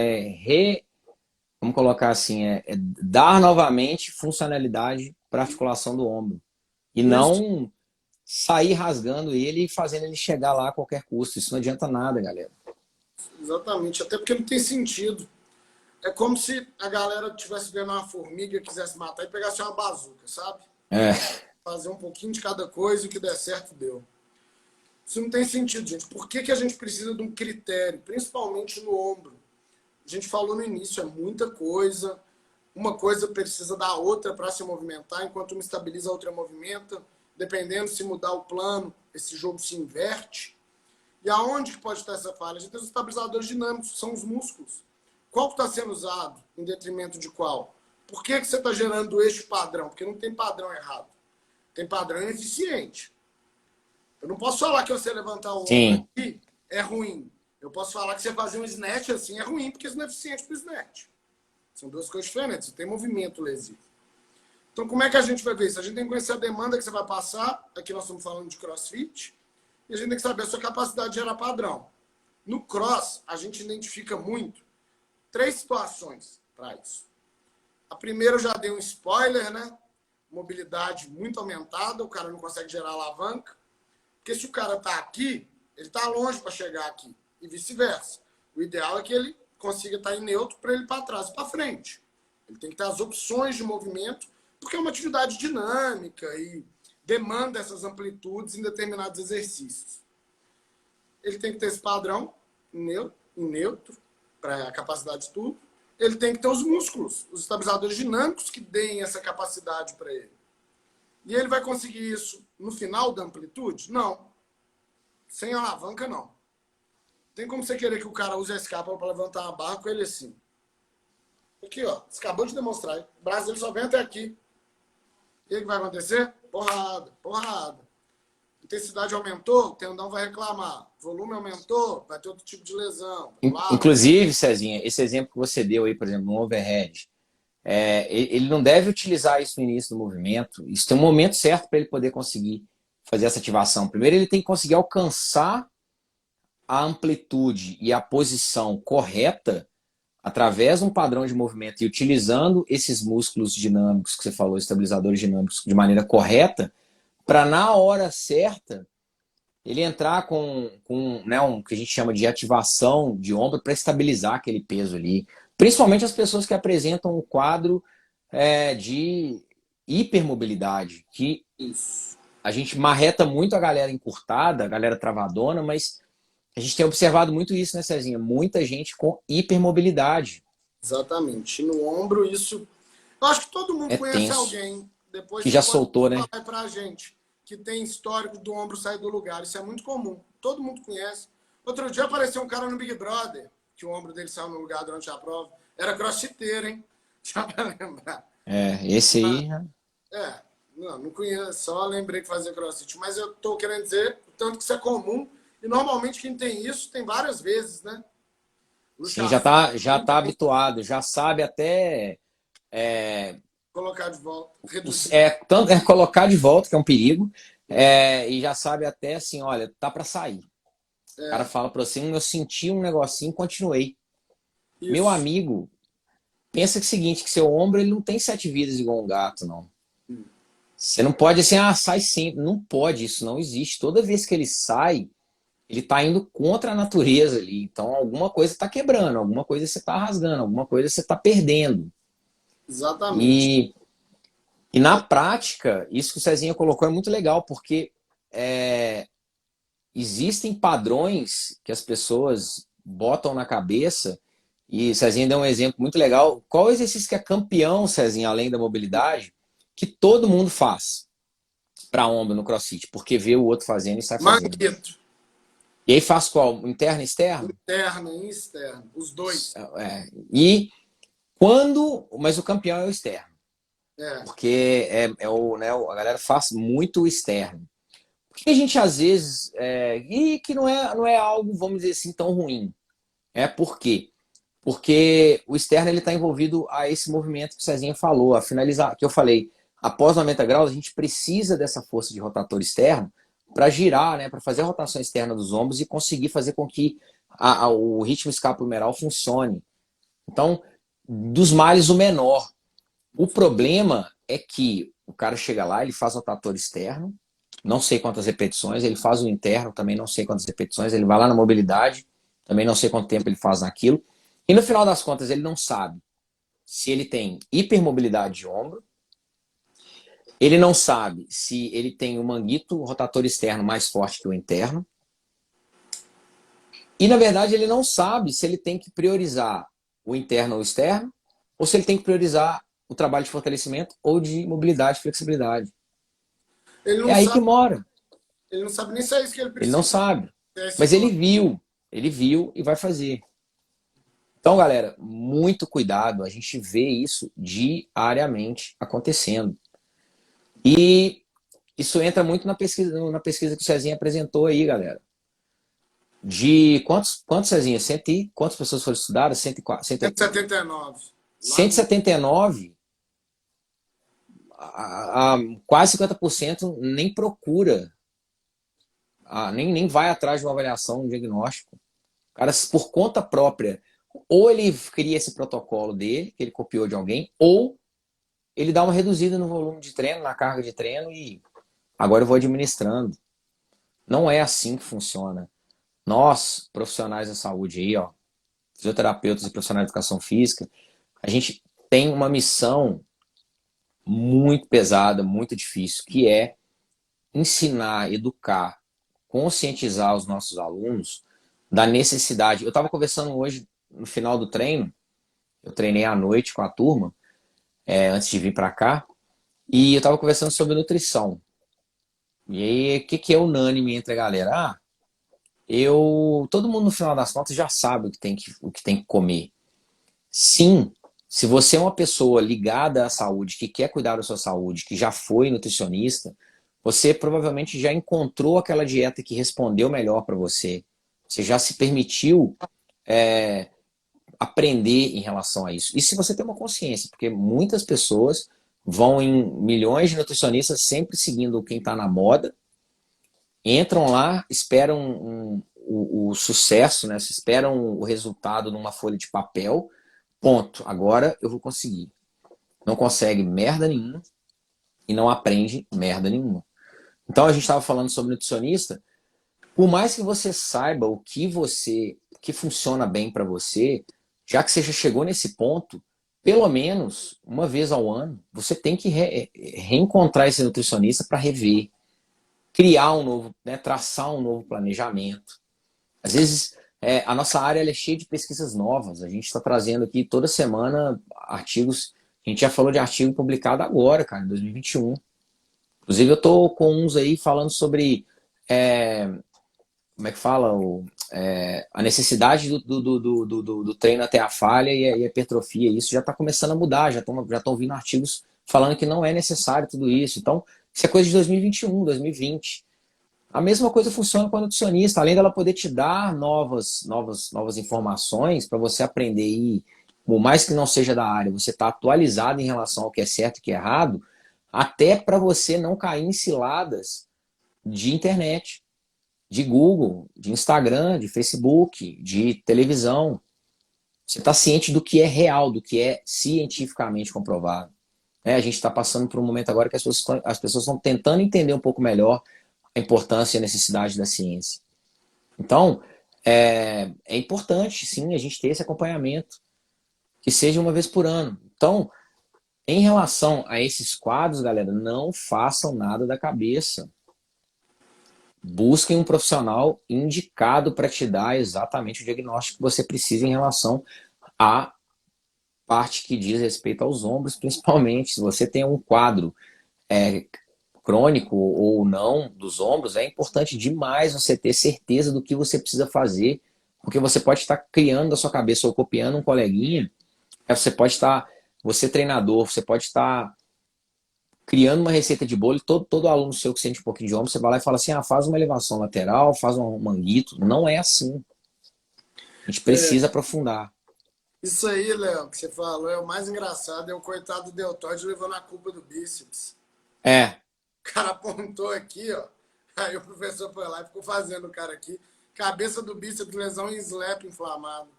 vamos colocar assim, é dar novamente funcionalidade para a articulação do ombro. E Isso. não sair rasgando ele e fazendo ele chegar lá a qualquer custo. Isso não adianta nada, galera. Exatamente, até porque não tem sentido. É como se a galera estivesse vendo uma formiga, quisesse matar e pegasse uma bazuca, sabe? É, Fazer um pouquinho de cada coisa e o que der certo, deu. Isso não tem sentido, gente. Por que a gente precisa de um critério, principalmente no ombro? A gente falou no início, é muita coisa. Uma coisa precisa da outra para se movimentar, enquanto uma estabiliza, a outra movimenta. Dependendo se mudar o plano, esse jogo se inverte. E aonde que pode estar essa falha? A gente tem os estabilizadores dinâmicos, são os músculos. Qual que está sendo usado em detrimento de qual? Por que você está gerando o eixo padrão? Porque não tem padrão errado. Tem padrão ineficiente. Eu não posso falar que você levantar o ombro sim. aqui é ruim. Eu posso falar que você fazer um snatch assim é ruim, porque isso não é eficiente para o snatch. São duas coisas diferentes. Tem movimento lesivo. Então, como é que a gente vai ver isso? A gente tem que conhecer a demanda que você vai passar. Aqui nós estamos falando de CrossFit. E a gente tem que saber a sua capacidade de gerar padrão. No cross, a gente identifica muito 3 situações para isso. A primeira eu já dei um spoiler, né? Mobilidade muito aumentada, o cara não consegue gerar alavanca. Porque se o cara está aqui, ele está longe para chegar aqui. E vice-versa. O ideal é que ele consiga estar em neutro para ele ir para trás e para frente. Ele tem que ter as opções de movimento, porque é uma atividade dinâmica e demanda essas amplitudes em determinados exercícios. Ele tem que ter esse padrão em neutro para a capacidade de tudo. Ele tem que ter os músculos, os estabilizadores dinâmicos que deem essa capacidade para ele. E ele vai conseguir isso no final da amplitude? Não. Sem alavanca, não. Tem como você querer que o cara use a escápula para levantar uma barra com ele assim. Aqui, ó. Você acabou de demonstrar. O braço dele só vem até aqui. E aí o que vai acontecer? Porrada, porrada. Intensidade aumentou, o tendão vai reclamar. Volume aumentou, vai ter outro tipo de lesão. Lá, Inclusive, Cezinha, esse exemplo que você deu aí, por exemplo, no overhead, ele não deve utilizar isso no início do movimento. Isso tem um momento certo para ele poder conseguir fazer essa ativação. Primeiro, ele tem que conseguir alcançar a amplitude e a posição correta através de um padrão de movimento e utilizando esses músculos dinâmicos que você falou, estabilizadores dinâmicos, de maneira correta, para na hora certa ele entrar com né, um que a gente chama de ativação de ombro para estabilizar aquele peso ali. Principalmente as pessoas que apresentam um quadro de hipermobilidade, que isso. a gente marreta muito a galera encurtada, a galera travadona, mas a gente tem observado muito isso, né, Cezinha? Muita gente com hipermobilidade. Exatamente. E no ombro, isso. Eu acho que todo mundo É conhece tenso. alguém. Depois Que você já pode soltou, né? falar para a gente que tem histórico do ombro sair do lugar. Isso é muito comum. Todo mundo conhece. Outro dia apareceu um cara no Big Brother, que o ombro dele saiu no lugar durante a prova. Era crossfiteiro, hein? Já para lembrar. Esse aí. Não conheço, só lembrei que fazia crossfit. Mas eu estou querendo dizer o tanto que isso é comum. E normalmente quem tem isso tem várias vezes, né? Sim, Luxação, já tá habituado, já sabe até colocar de volta, reduzir. tanto colocar de volta, que é um perigo, e já sabe até assim, olha, tá para sair. O cara fala para você, eu senti um negocinho, continuei. Meu Isso. amigo, pensa que é o seguinte, que seu ombro ele não tem 7 vidas igual um gato, não. Você não pode assim, sai sempre. Não pode, isso não existe. Toda vez que ele sai, ele está indo contra a natureza ali. Então, alguma coisa está quebrando, alguma coisa você está rasgando, alguma coisa você está perdendo. Exatamente. E, e na prática, isso que o Cezinha colocou é muito legal, porque é, existem padrões que as pessoas botam na cabeça. E o Cezinha deu um exemplo muito legal. Qual o exercício que é campeão, Cezinha, além da mobilidade, que todo mundo faz para ombro no CrossFit? Porque vê o outro fazendo e sai fazendo. Manguito. E aí faz qual? Interno e externo? Interno e externo. Os dois. E quando. Mas o campeão é o externo. É. Porque a galera faz muito o externo. Porque a gente às vezes. E que não é algo, vamos dizer assim, tão ruim. Por quê? Porque o externo está envolvido a esse movimento que o Cezinha falou, a finalizar, que eu falei. Após 90 graus, a gente precisa dessa força de rotator externo para girar, né, para fazer a rotação externa dos ombros e conseguir fazer com que o ritmo escapulohumeral funcione. Então, dos males, o menor. O problema é que o cara chega lá, ele faz rotator externo, não sei quantas repetições, ele faz o interno, também não sei quantas repetições, ele vai lá na mobilidade, também não sei quanto tempo ele faz naquilo. E no final das contas, ele não sabe se ele tem hipermobilidade de ombro, ele não sabe se ele tem o manguito rotator externo mais forte que o interno, e na verdade ele não sabe se ele tem que priorizar o interno ou o externo, ou se ele tem que priorizar o trabalho de fortalecimento ou de mobilidade e flexibilidade. Ele É não aí que sabe, mora. ele não sabe nem se é isso que ele Ele não precisa. sabe. É esse Mas plano. ele viu e vai fazer. Então, galera, muito cuidado. A gente vê isso diariamente acontecendo. E isso entra muito na pesquisa que o Cezinha apresentou aí, galera. De quantos Cezinha? Quantas pessoas foram estudadas? 179. Lá no... 179, quase 50% nem procura, nem vai atrás de uma avaliação, um diagnóstico. O cara, por conta própria, ou ele cria esse protocolo dele, que ele copiou de alguém, ou ele dá uma reduzida no volume de treino, na carga de treino e agora eu vou administrando. Não é assim que funciona. Nós, profissionais da saúde aí, ó, fisioterapeutas e profissionais de educação física, a gente tem uma missão muito pesada, muito difícil, que é ensinar, educar, conscientizar os nossos alunos da necessidade. Eu estava conversando hoje, no final do treino, eu treinei à noite com a turma, antes de vir para cá, e eu estava conversando sobre nutrição. E aí, o que é unânime entre a galera? Todo mundo no final das contas já sabe o que tem que comer. Sim, Se você é uma pessoa ligada à saúde, que quer cuidar da sua saúde, que já foi nutricionista, você provavelmente já encontrou aquela dieta que respondeu melhor para você. Você já se permitiu é, aprender em relação a isso. E se você tem uma consciência, porque muitas pessoas vão em milhões de nutricionistas sempre seguindo quem está na moda, entram lá, esperam o sucesso, né? Esperam o resultado numa folha de papel, ponto. Agora eu vou conseguir. Não consegue merda nenhuma e não aprende merda nenhuma. Então a gente estava falando sobre nutricionista. Por mais que você saiba o que funciona bem para você, já que você já chegou nesse ponto, pelo menos uma vez ao ano, você tem que reencontrar esse nutricionista para rever, criar um novo, né, traçar um novo planejamento. Às vezes, a nossa área é cheia de pesquisas novas. A gente está trazendo aqui toda semana artigos. A gente já falou de artigo publicado agora, cara, em 2021. Inclusive, eu estou com uns aí falando sobre como é que fala? A necessidade do treino até a falha e a hipertrofia. Isso já está começando a mudar, já estão vindo artigos falando que não é necessário tudo isso. Então, isso é coisa de 2021, 2020. A mesma coisa funciona com a nutricionista. Além dela poder te dar novas informações para você aprender e, por mais que não seja da área, você está atualizado em relação ao que é certo e que é errado, até para você não cair em ciladas de internet, de Google, de Instagram, de Facebook, de televisão. Você está ciente do que é real, do que é cientificamente comprovado. A gente está passando por um momento agora que as pessoas estão tentando entender um pouco melhor a importância e a necessidade da ciência. Então, é importante, sim, a gente ter esse acompanhamento, que seja uma vez por ano. Então, em relação a esses quadros, galera, não façam nada da cabeça. Busquem um profissional indicado para te dar exatamente o diagnóstico que você precisa em relação à parte que diz respeito aos ombros, principalmente. Se você tem um quadro crônico ou não dos ombros, é importante demais você ter certeza do que você precisa fazer, porque você pode estar criando da sua cabeça ou copiando um coleguinha, você pode estar, você treinador, você pode estar criando uma receita de bolo, todo aluno seu que sente um pouquinho de ombro, você vai lá e fala assim, faz uma elevação lateral, faz um manguito. Não é assim. A gente precisa aprofundar. Isso aí, Léo, que você falou, é o mais engraçado, é o coitado do deltoide levando a culpa do bíceps. É. O cara apontou aqui, ó. Aí o professor foi lá e ficou fazendo o cara aqui. Cabeça do bíceps, lesão em slap inflamado.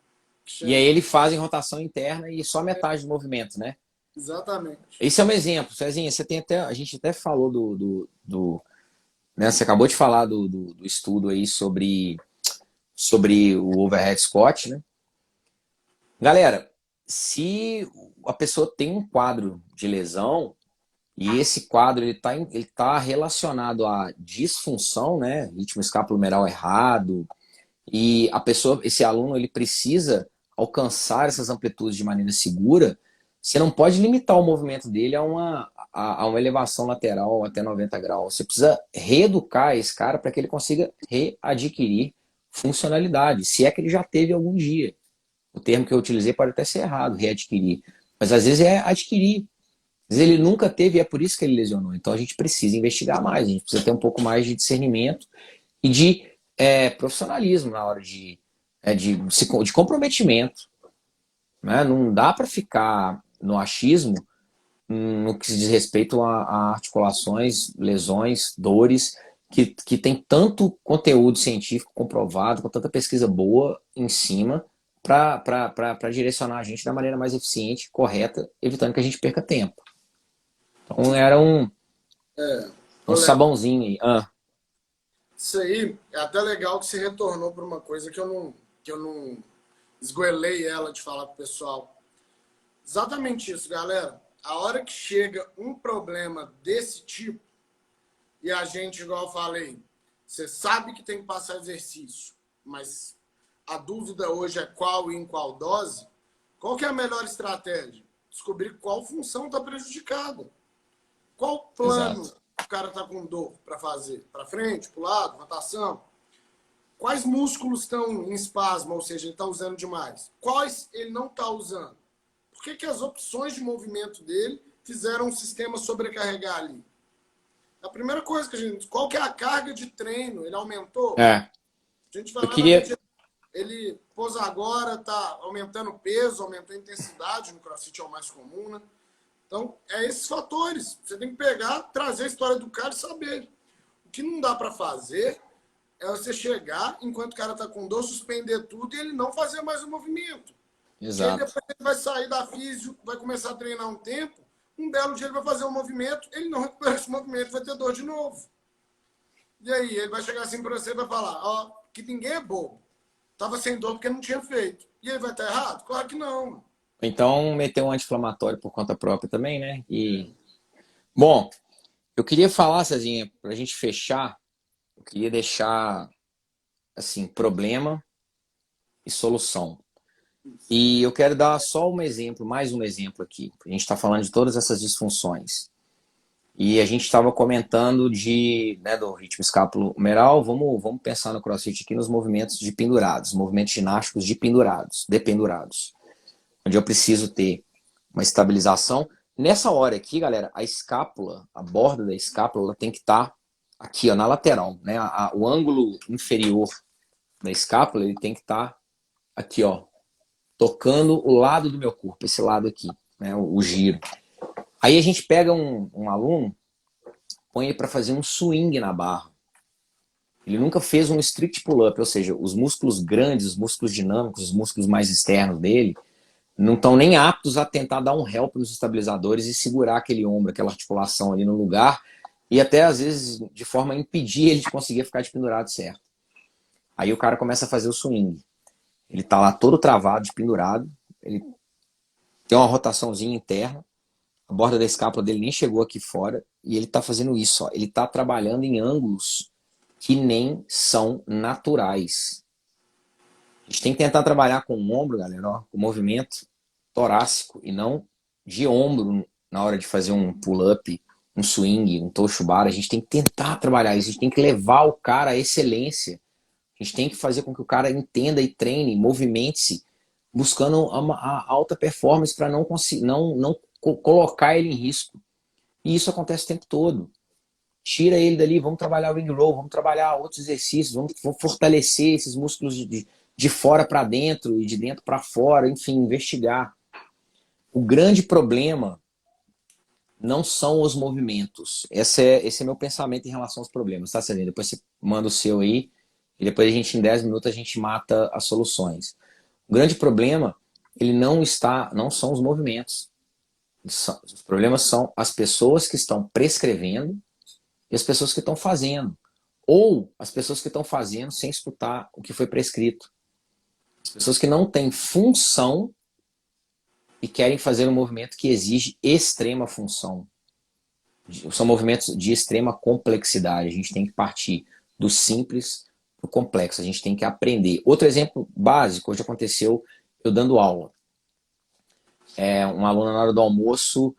E aí ele faz em rotação interna e só metade do movimento, né? Exatamente. Esse é um exemplo. Cezinha, você tem até. A gente até falou né, você acabou de falar do estudo aí sobre o overhead squat, né? Galera, se a pessoa tem um quadro de lesão e esse quadro ele tá relacionado à disfunção, né? Ritmo escapulohumeral errado, e a pessoa, esse aluno, ele precisa alcançar essas amplitudes de maneira segura, você não pode limitar o movimento dele a uma elevação lateral até 90 graus. Você precisa reeducar esse cara para que ele consiga readquirir funcionalidade, se é que ele já teve algum dia. O termo que eu utilizei pode até ser errado, readquirir. Mas às vezes é adquirir. Às vezes ele nunca teve e é por isso que ele lesionou. Então a gente precisa investigar mais, a gente precisa ter um pouco mais de discernimento e de profissionalismo na hora de comprometimento. Né? Não dá para ficar no achismo no que se diz respeito a articulações, lesões, dores, que tem tanto conteúdo científico comprovado, com tanta pesquisa boa em cima, para direcionar a gente da maneira mais eficiente, correta, evitando que a gente perca tempo. Então era Ô, um Léo, sabãozinho aí. isso aí é até legal que você retornou para uma coisa que eu não esgoelei ela de falar com o pessoal. Exatamente isso, galera. A hora que chega um problema desse tipo, e a gente, igual eu falei, você sabe que tem que passar exercício, mas a dúvida hoje é qual e em qual dose, qual que é a melhor estratégia? Descobrir qual função está prejudicada. Qual plano Exato. o cara está com dor para fazer? Para frente, para o lado, rotação? Quais músculos estão em espasmo, ou seja, ele está usando demais? Quais ele não está usando? Por que as opções de movimento dele fizeram o sistema sobrecarregar ali? A primeira coisa que a gente... Qual que é a carga de treino? Ele aumentou? É, A gente vai eu lá na queria... mídia. Ele pôs agora, tá aumentando o peso, aumentou a intensidade, no CrossFit é o mais comum, né? Então, é esses fatores. Você tem que pegar, trazer a história do cara e saber. O que não dá para fazer é você chegar, enquanto o cara tá com dor, suspender tudo e ele não fazer mais o movimento. Que aí Exato. depois ele vai sair da físio, vai começar a treinar um tempo, um belo dia ele vai fazer um movimento, ele não recupera esse movimento, vai ter dor de novo. E aí, ele vai chegar assim para você e vai falar, ó, que ninguém é bobo. Tava sem dor porque não tinha feito. E ele vai estar errado? Claro que não. Então, meter um anti-inflamatório por conta própria também, né? E, bom, eu queria falar, Cezinha, pra gente fechar, eu queria deixar, assim, problema e solução. E eu quero dar só um exemplo, mais um exemplo aqui. A gente está falando de todas essas disfunções. E a gente estava comentando né, do ritmo escapulo-humeral. Vamos pensar no CrossFit aqui nos movimentos de pendurados, movimentos ginásticos de dependurados, onde eu preciso ter uma estabilização. Nessa hora aqui, galera, a escápula, a borda da escápula, ela tem que estar aqui, ó, na lateral, né? O ângulo inferior da escápula, ele tem que estar aqui, ó, tocando o lado do meu corpo, esse lado aqui, né? O giro. Aí a gente pega um aluno, põe ele para fazer um swing na barra. Ele nunca fez um strict pull-up, ou seja, os músculos grandes, os músculos dinâmicos, os músculos mais externos dele, não estão nem aptos a tentar dar um help nos estabilizadores e segurar aquele ombro, aquela articulação ali no lugar, e até às vezes de forma a impedir ele de conseguir ficar de pendurado certo. Aí o cara começa a fazer o swing. Ele tá lá todo travado, de pendurado, ele tem uma rotaçãozinha interna, a borda da escápula dele nem chegou aqui fora, e ele tá fazendo isso, ó. Ele tá trabalhando em ângulos que nem são naturais. A gente tem que tentar trabalhar com o ombro, galera, ó, com movimento torácico e não de ombro na hora de fazer um pull-up, um swing, um toshibara. A gente tem que tentar trabalhar isso, a gente tem que levar o cara à excelência. A gente tem que fazer com que o cara entenda e treine, movimente-se, buscando a alta performance para não colocar ele em risco. E isso acontece o tempo todo. Tira ele dali, vamos trabalhar o ring roll, vamos trabalhar outros exercícios, vamos fortalecer esses músculos de fora para dentro e de dentro para fora, enfim, investigar. O grande problema não são os movimentos. Esse é meu pensamento em relação aos problemas, tá, Celina? Depois você manda o seu aí e depois a gente, em 10 minutos, a gente mata as soluções. O grande problema, ele não são os movimentos. Os problemas são as pessoas que estão prescrevendo e as pessoas que estão fazendo. Ou as pessoas que estão fazendo sem escutar o que foi prescrito. As pessoas que não têm função e querem fazer um movimento que exige extrema função. São movimentos de extrema complexidade. A gente tem que partir do simples para o complexo. A gente tem que aprender. Outro exemplo básico, hoje aconteceu eu dando aula. Uma aluna na hora do almoço,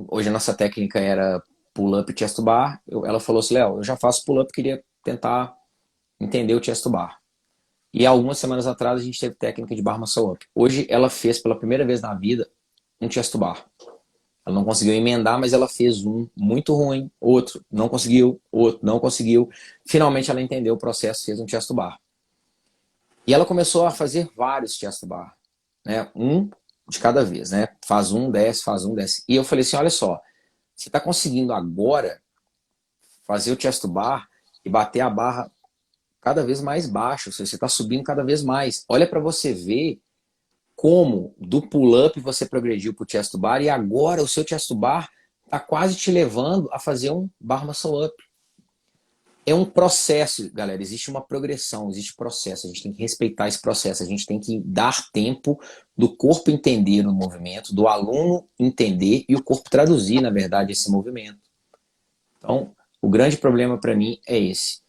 hoje a nossa técnica era pull-up e chest to bar. Ela falou assim, Léo, eu já faço pull-up, queria tentar entender o chest to bar. E algumas semanas atrás a gente teve técnica de bar muscle up. Hoje ela fez pela primeira vez na vida um chest to bar. Ela não conseguiu emendar, mas ela fez um muito ruim, outro não conseguiu, outro não conseguiu. Finalmente ela entendeu o processo, fez um chest to bar. E ela começou a fazer vários chest to bar, né? Um de cada vez, né? Faz um, desce, faz um, desce. E eu falei assim, olha só, você está conseguindo agora fazer o chest to bar e bater a barra cada vez mais baixo, ou seja, você está subindo cada vez mais. Olha para você ver como do pull-up você progrediu para o chest to bar e agora o seu chest to bar está quase te levando a fazer um bar muscle up. É um processo, galera, existe uma progressão, existe processo, a gente tem que respeitar esse processo, a gente tem que dar tempo do corpo entender o movimento, do aluno entender e o corpo traduzir, na verdade, esse movimento. Então, o grande problema para mim é esse.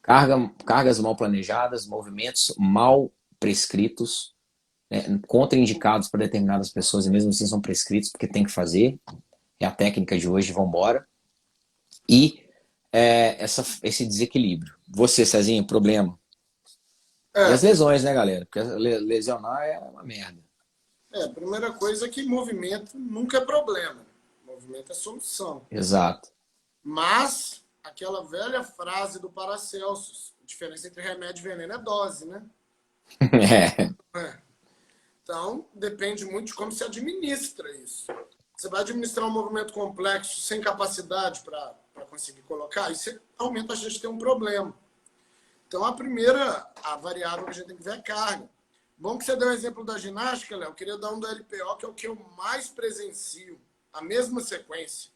Cargas mal planejadas, movimentos mal prescritos, né, contraindicados para determinadas pessoas e mesmo assim são prescritos porque tem que fazer, é a técnica de hoje, vamos embora. E esse desequilíbrio. Você, Cezinho, problema. E as lesões, né, galera? Porque lesionar é uma merda. A primeira coisa é que movimento nunca é problema. Movimento é solução. Exato. Mas, aquela velha frase do Paracelsus, a diferença entre remédio e veneno é dose, né? É. Então, depende muito de como se administra isso. Você vai administrar um movimento complexo sem capacidade para conseguir colocar, isso aumenta a gente ter um problema. Então, a variável que a gente tem que ver é a carga. Bom que você deu o exemplo da ginástica, Léo. Eu queria dar um do LPO, que é o que eu mais presencio. A mesma sequência.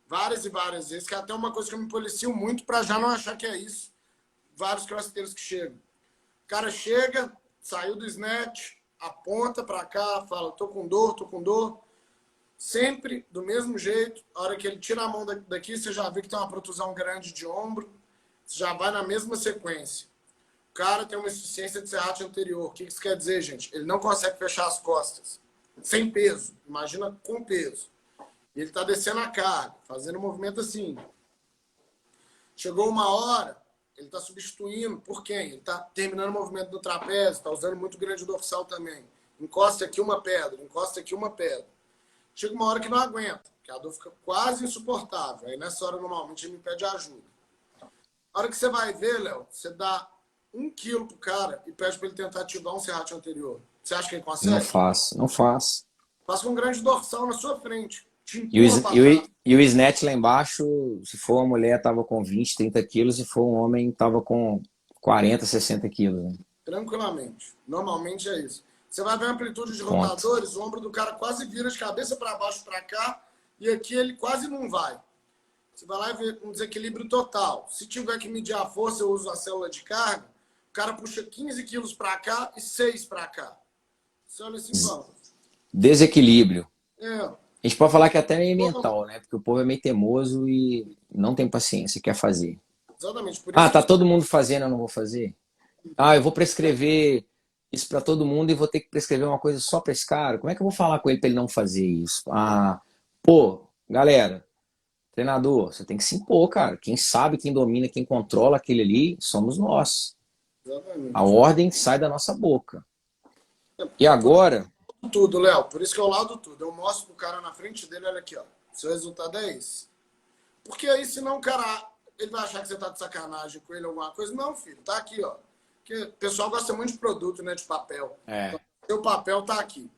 Várias e várias vezes, que é até uma coisa que eu me policio muito para já não achar que é isso. Vários crossfiteiros que chegam. O cara chega, saiu do snatch, aponta para cá, fala, tô com dor, tô com dor. Sempre do mesmo jeito. A hora que ele tira a mão daqui, você já vê que tem uma protusão grande de ombro. Você já vai na mesma sequência. O cara tem uma insuficiência de serrátil anterior. O que isso quer dizer, gente? Ele não consegue fechar as costas. Sem peso. Imagina com peso. Ele está descendo a carga, fazendo um movimento assim. Chegou uma hora, ele está substituindo. Por quem? Ele está terminando o movimento do trapézio, está usando muito grande dorsal também. Encosta aqui uma pedra, encosta aqui uma pedra. Chega uma hora que não aguenta, que a dor fica quase insuportável. Aí nessa hora, normalmente, ele me pede ajuda. A hora que você vai ver, Léo, você dá 1 quilo pro cara e pede para ele tentar ativar um serrátil anterior. Você acha que ele consegue? Não faz, não faz. Faz com um grande dorsal na sua frente. E o snatch lá embaixo, se for uma mulher, tava com 20, 30 quilos, se for um homem, tava com 40, 60 quilos. Né? Tranquilamente. Normalmente é isso. Você vai ver a amplitude de Ponto. rotadores, o ombro do cara quase vira de cabeça para baixo para cá, e aqui ele quase não vai. Você vai lá e vê um desequilíbrio total. Se tiver que medir a força, eu uso a célula de carga, o cara puxa 15 quilos para cá e 6 para cá. Você olha assim e fala. Desequilíbrio. É. A gente pode falar que é até meio mental, né? Porque o povo é meio teimoso e não tem paciência, quer fazer. Exatamente. Por isso Tá todo mundo fazendo, eu não vou fazer? Eu vou prescrever isso para todo mundo e vou ter que prescrever uma coisa só para esse cara? Como é que eu vou falar com ele para ele não fazer isso? Galera, treinador, você tem que se impor, cara. Quem sabe, quem domina, quem controla aquele ali, somos nós. Exatamente. A ordem sai da nossa boca. E agora... Tudo, Léo. Por isso que eu lado tudo. Eu mostro pro cara na frente dele, olha aqui, ó. Seu resultado é esse. Porque aí, senão o cara, ele vai achar que você tá de sacanagem com ele, alguma coisa. Não, filho, tá aqui, ó. Porque o pessoal gosta muito de produto, né, de papel. Então, seu papel tá aqui.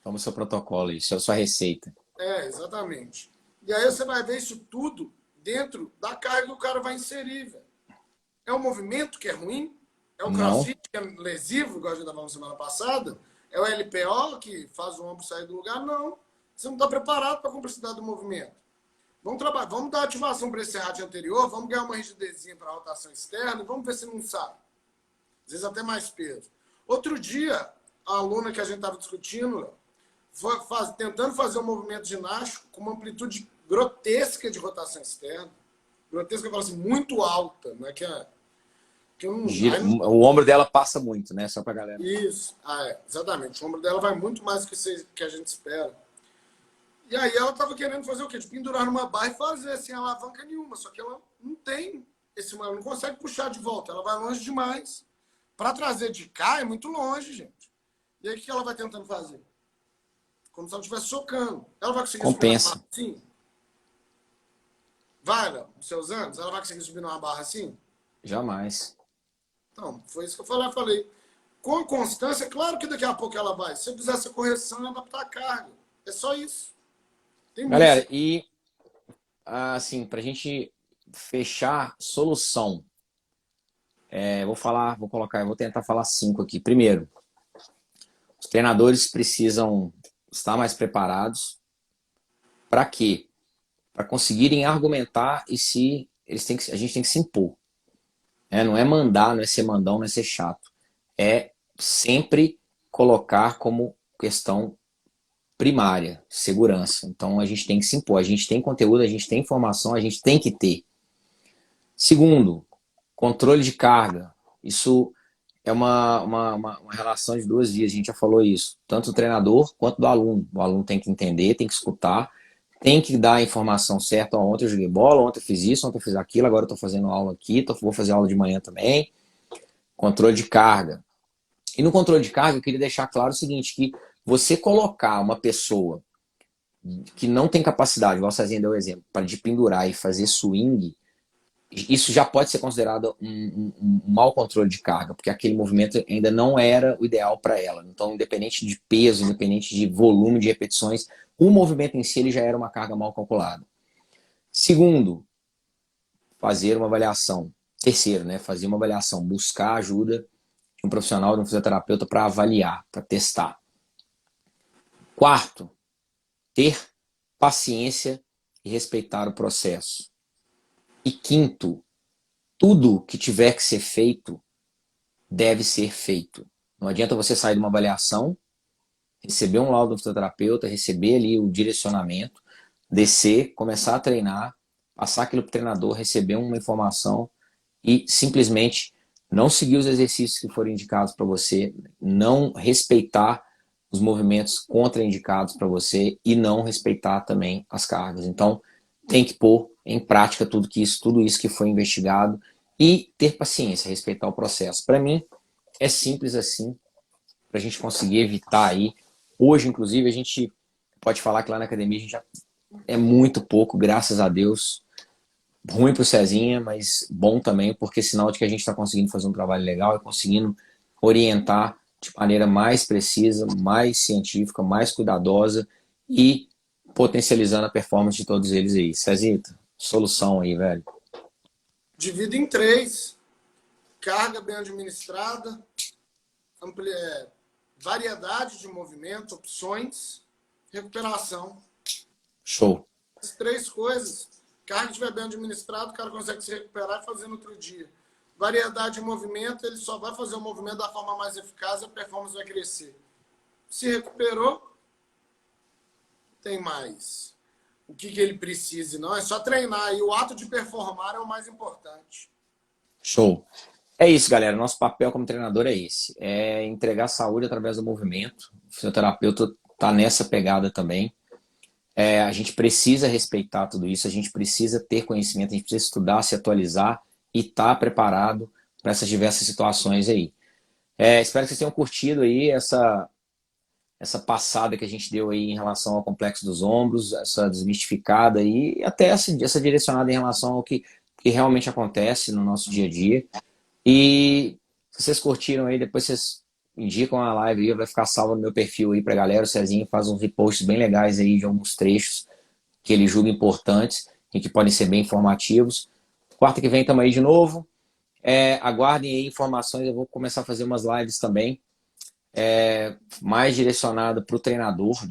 Toma o seu protocolo, isso é a sua receita. Exatamente. E aí você vai ver isso tudo dentro da carga que o cara vai inserir, velho. É o movimento que é ruim? É o crossfit que é lesivo, igual a gente estava falando semana passada? É o LPO que faz o ombro sair do lugar? Não. Você não está preparado para a complexidade do movimento. Vamos trabalhar, vamos dar ativação para esse rádio anterior, vamos ganhar uma rigidezinha para a rotação externa e vamos ver se não sai. Às vezes até mais peso. Outro dia, a aluna que a gente estava discutindo, foi tentando fazer um movimento ginástico com uma amplitude grotesca de rotação externa. Grotesca, eu falo assim, muito alta, né? O ombro dela passa muito, né? Só pra galera. Isso, exatamente. O ombro dela vai muito mais do que a gente espera. E aí ela estava querendo fazer o quê? De pendurar numa barra e fazer sem alavanca nenhuma. Só que ela não tem ela não consegue puxar de volta. Ela vai longe demais. Para trazer de cá é muito longe, gente. E aí o que ela vai tentando fazer? Como se ela estivesse socando. Ela vai conseguir subir numa barra assim? Vai, Léo, nos seus anos? Ela vai conseguir subir numa barra assim? Jamais. Então, foi isso que eu falei. Eu falei, com constância, claro que daqui a pouco ela vai. Se você fizer essa correção, ela adaptar a carga. É só isso. Tem Galera, e assim, pra gente fechar solução, vou tentar falar 5 aqui. Primeiro, os treinadores precisam estar mais preparados. Para quê? Para conseguirem argumentar a gente tem que se impor. Não é mandar, não é ser mandão, não é ser chato. É sempre colocar como questão primária, segurança. Então a gente tem que se impor, a gente tem conteúdo, a gente tem informação, a gente tem que ter. Segundo, controle de carga. Isso é uma relação de 2 vias, a gente já falou isso. Tanto do treinador quanto do aluno. O aluno tem que entender, tem que escutar, tem que dar a informação certa. Ontem eu joguei bola, ontem eu fiz isso, ontem eu fiz aquilo, agora eu estou fazendo aula aqui, vou fazer aula de manhã também. Controle de carga. E no controle de carga eu queria deixar claro o seguinte, que você colocar uma pessoa que não tem capacidade, igual o Cezinha deu o exemplo, para de pendurar e fazer swing, isso já pode ser considerado um mau controle de carga, porque aquele movimento ainda não era o ideal para ela. Então, independente de peso, independente de volume de repetições, o movimento em si ele já era uma carga mal calculada. Segundo, fazer uma avaliação. Terceiro, né, fazer uma avaliação, buscar ajuda de um profissional, de um fisioterapeuta para avaliar, para testar. Quarto, ter paciência e respeitar o processo. E quinto, tudo que tiver que ser feito deve ser feito. Não adianta você sair de uma avaliação, receber um laudo do fisioterapeuta, receber ali o direcionamento, descer, começar a treinar, passar aquilo para o treinador, receber uma informação e simplesmente não seguir os exercícios que forem indicados para você, não respeitar os movimentos contraindicados para você e não respeitar também as cargas. Então, tem que pôr em prática tudo isso que foi investigado e ter paciência, respeitar o processo. Para mim, é simples assim, para a gente conseguir evitar aí. Hoje, inclusive, a gente pode falar que lá na academia a gente já é muito pouco, graças a Deus. Ruim para o Cezinha, mas bom também, porque é sinal de que a gente está conseguindo fazer um trabalho legal e conseguindo orientar de maneira mais precisa, mais científica, mais cuidadosa e potencializando a performance de todos eles aí. Cezita, solução aí, velho. Divido em 3. Carga bem administrada, variedade de movimento, opções, recuperação. Show. As 3 coisas. Carga estiver bem administrado, o cara consegue se recuperar e fazer no outro dia. Variedade de movimento, ele só vai fazer o movimento da forma mais eficaz e a performance vai crescer. Se recuperou, tem mais o que ele precisa. Não é só treinar. E o ato de performar é o mais importante. Show. É isso, galera. Nosso papel como treinador é esse. É entregar saúde através do movimento. O fisioterapeuta está nessa pegada também. A gente precisa respeitar tudo isso, a gente precisa ter conhecimento, a gente precisa estudar, se atualizar e estar preparado para essas diversas situações aí. Espero que vocês tenham curtido aí essa passada que a gente deu aí em relação ao complexo dos ombros, essa desmistificada aí, e até essa direcionada em relação ao que realmente acontece no nosso dia a dia. E se vocês curtiram aí, depois vocês indicam a live aí, vai ficar salva no meu perfil aí pra galera. O Cezinho faz uns reposts bem legais aí de alguns trechos que ele julga importantes e que podem ser bem informativos. Quarta que vem estamos aí de novo. Aguardem aí informações, eu vou começar a fazer umas lives também, mais direcionada para o treinador,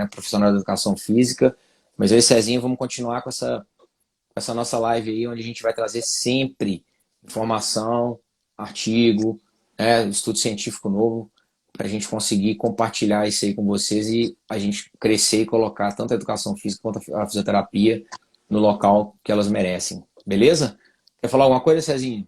profissional da educação física. Mas eu e o Cezinho vamos continuar com essa nossa live aí, onde a gente vai trazer sempre informação, artigo, estudo científico novo, para a gente conseguir compartilhar isso aí com vocês e a gente crescer e colocar tanto a educação física quanto a fisioterapia no local que elas merecem. Beleza? Quer falar alguma coisa, Cezinho?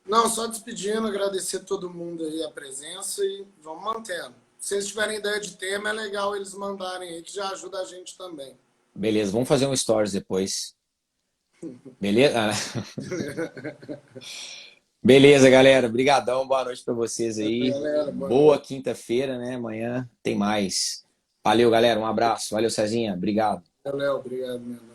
Não, só despedindo, agradecer a todo mundo aí a presença e vamos mantendo. Se eles tiverem ideia de tema, é legal eles mandarem aí, que já ajuda a gente também. Beleza, vamos fazer um stories depois. Beleza? Beleza, galera. Obrigadão, boa noite para vocês aí. Galera, boa quinta-feira, né? Amanhã tem mais. Valeu, galera. Um abraço. Valeu, Cezinha. Obrigado. Valeu, obrigado, meu irmão.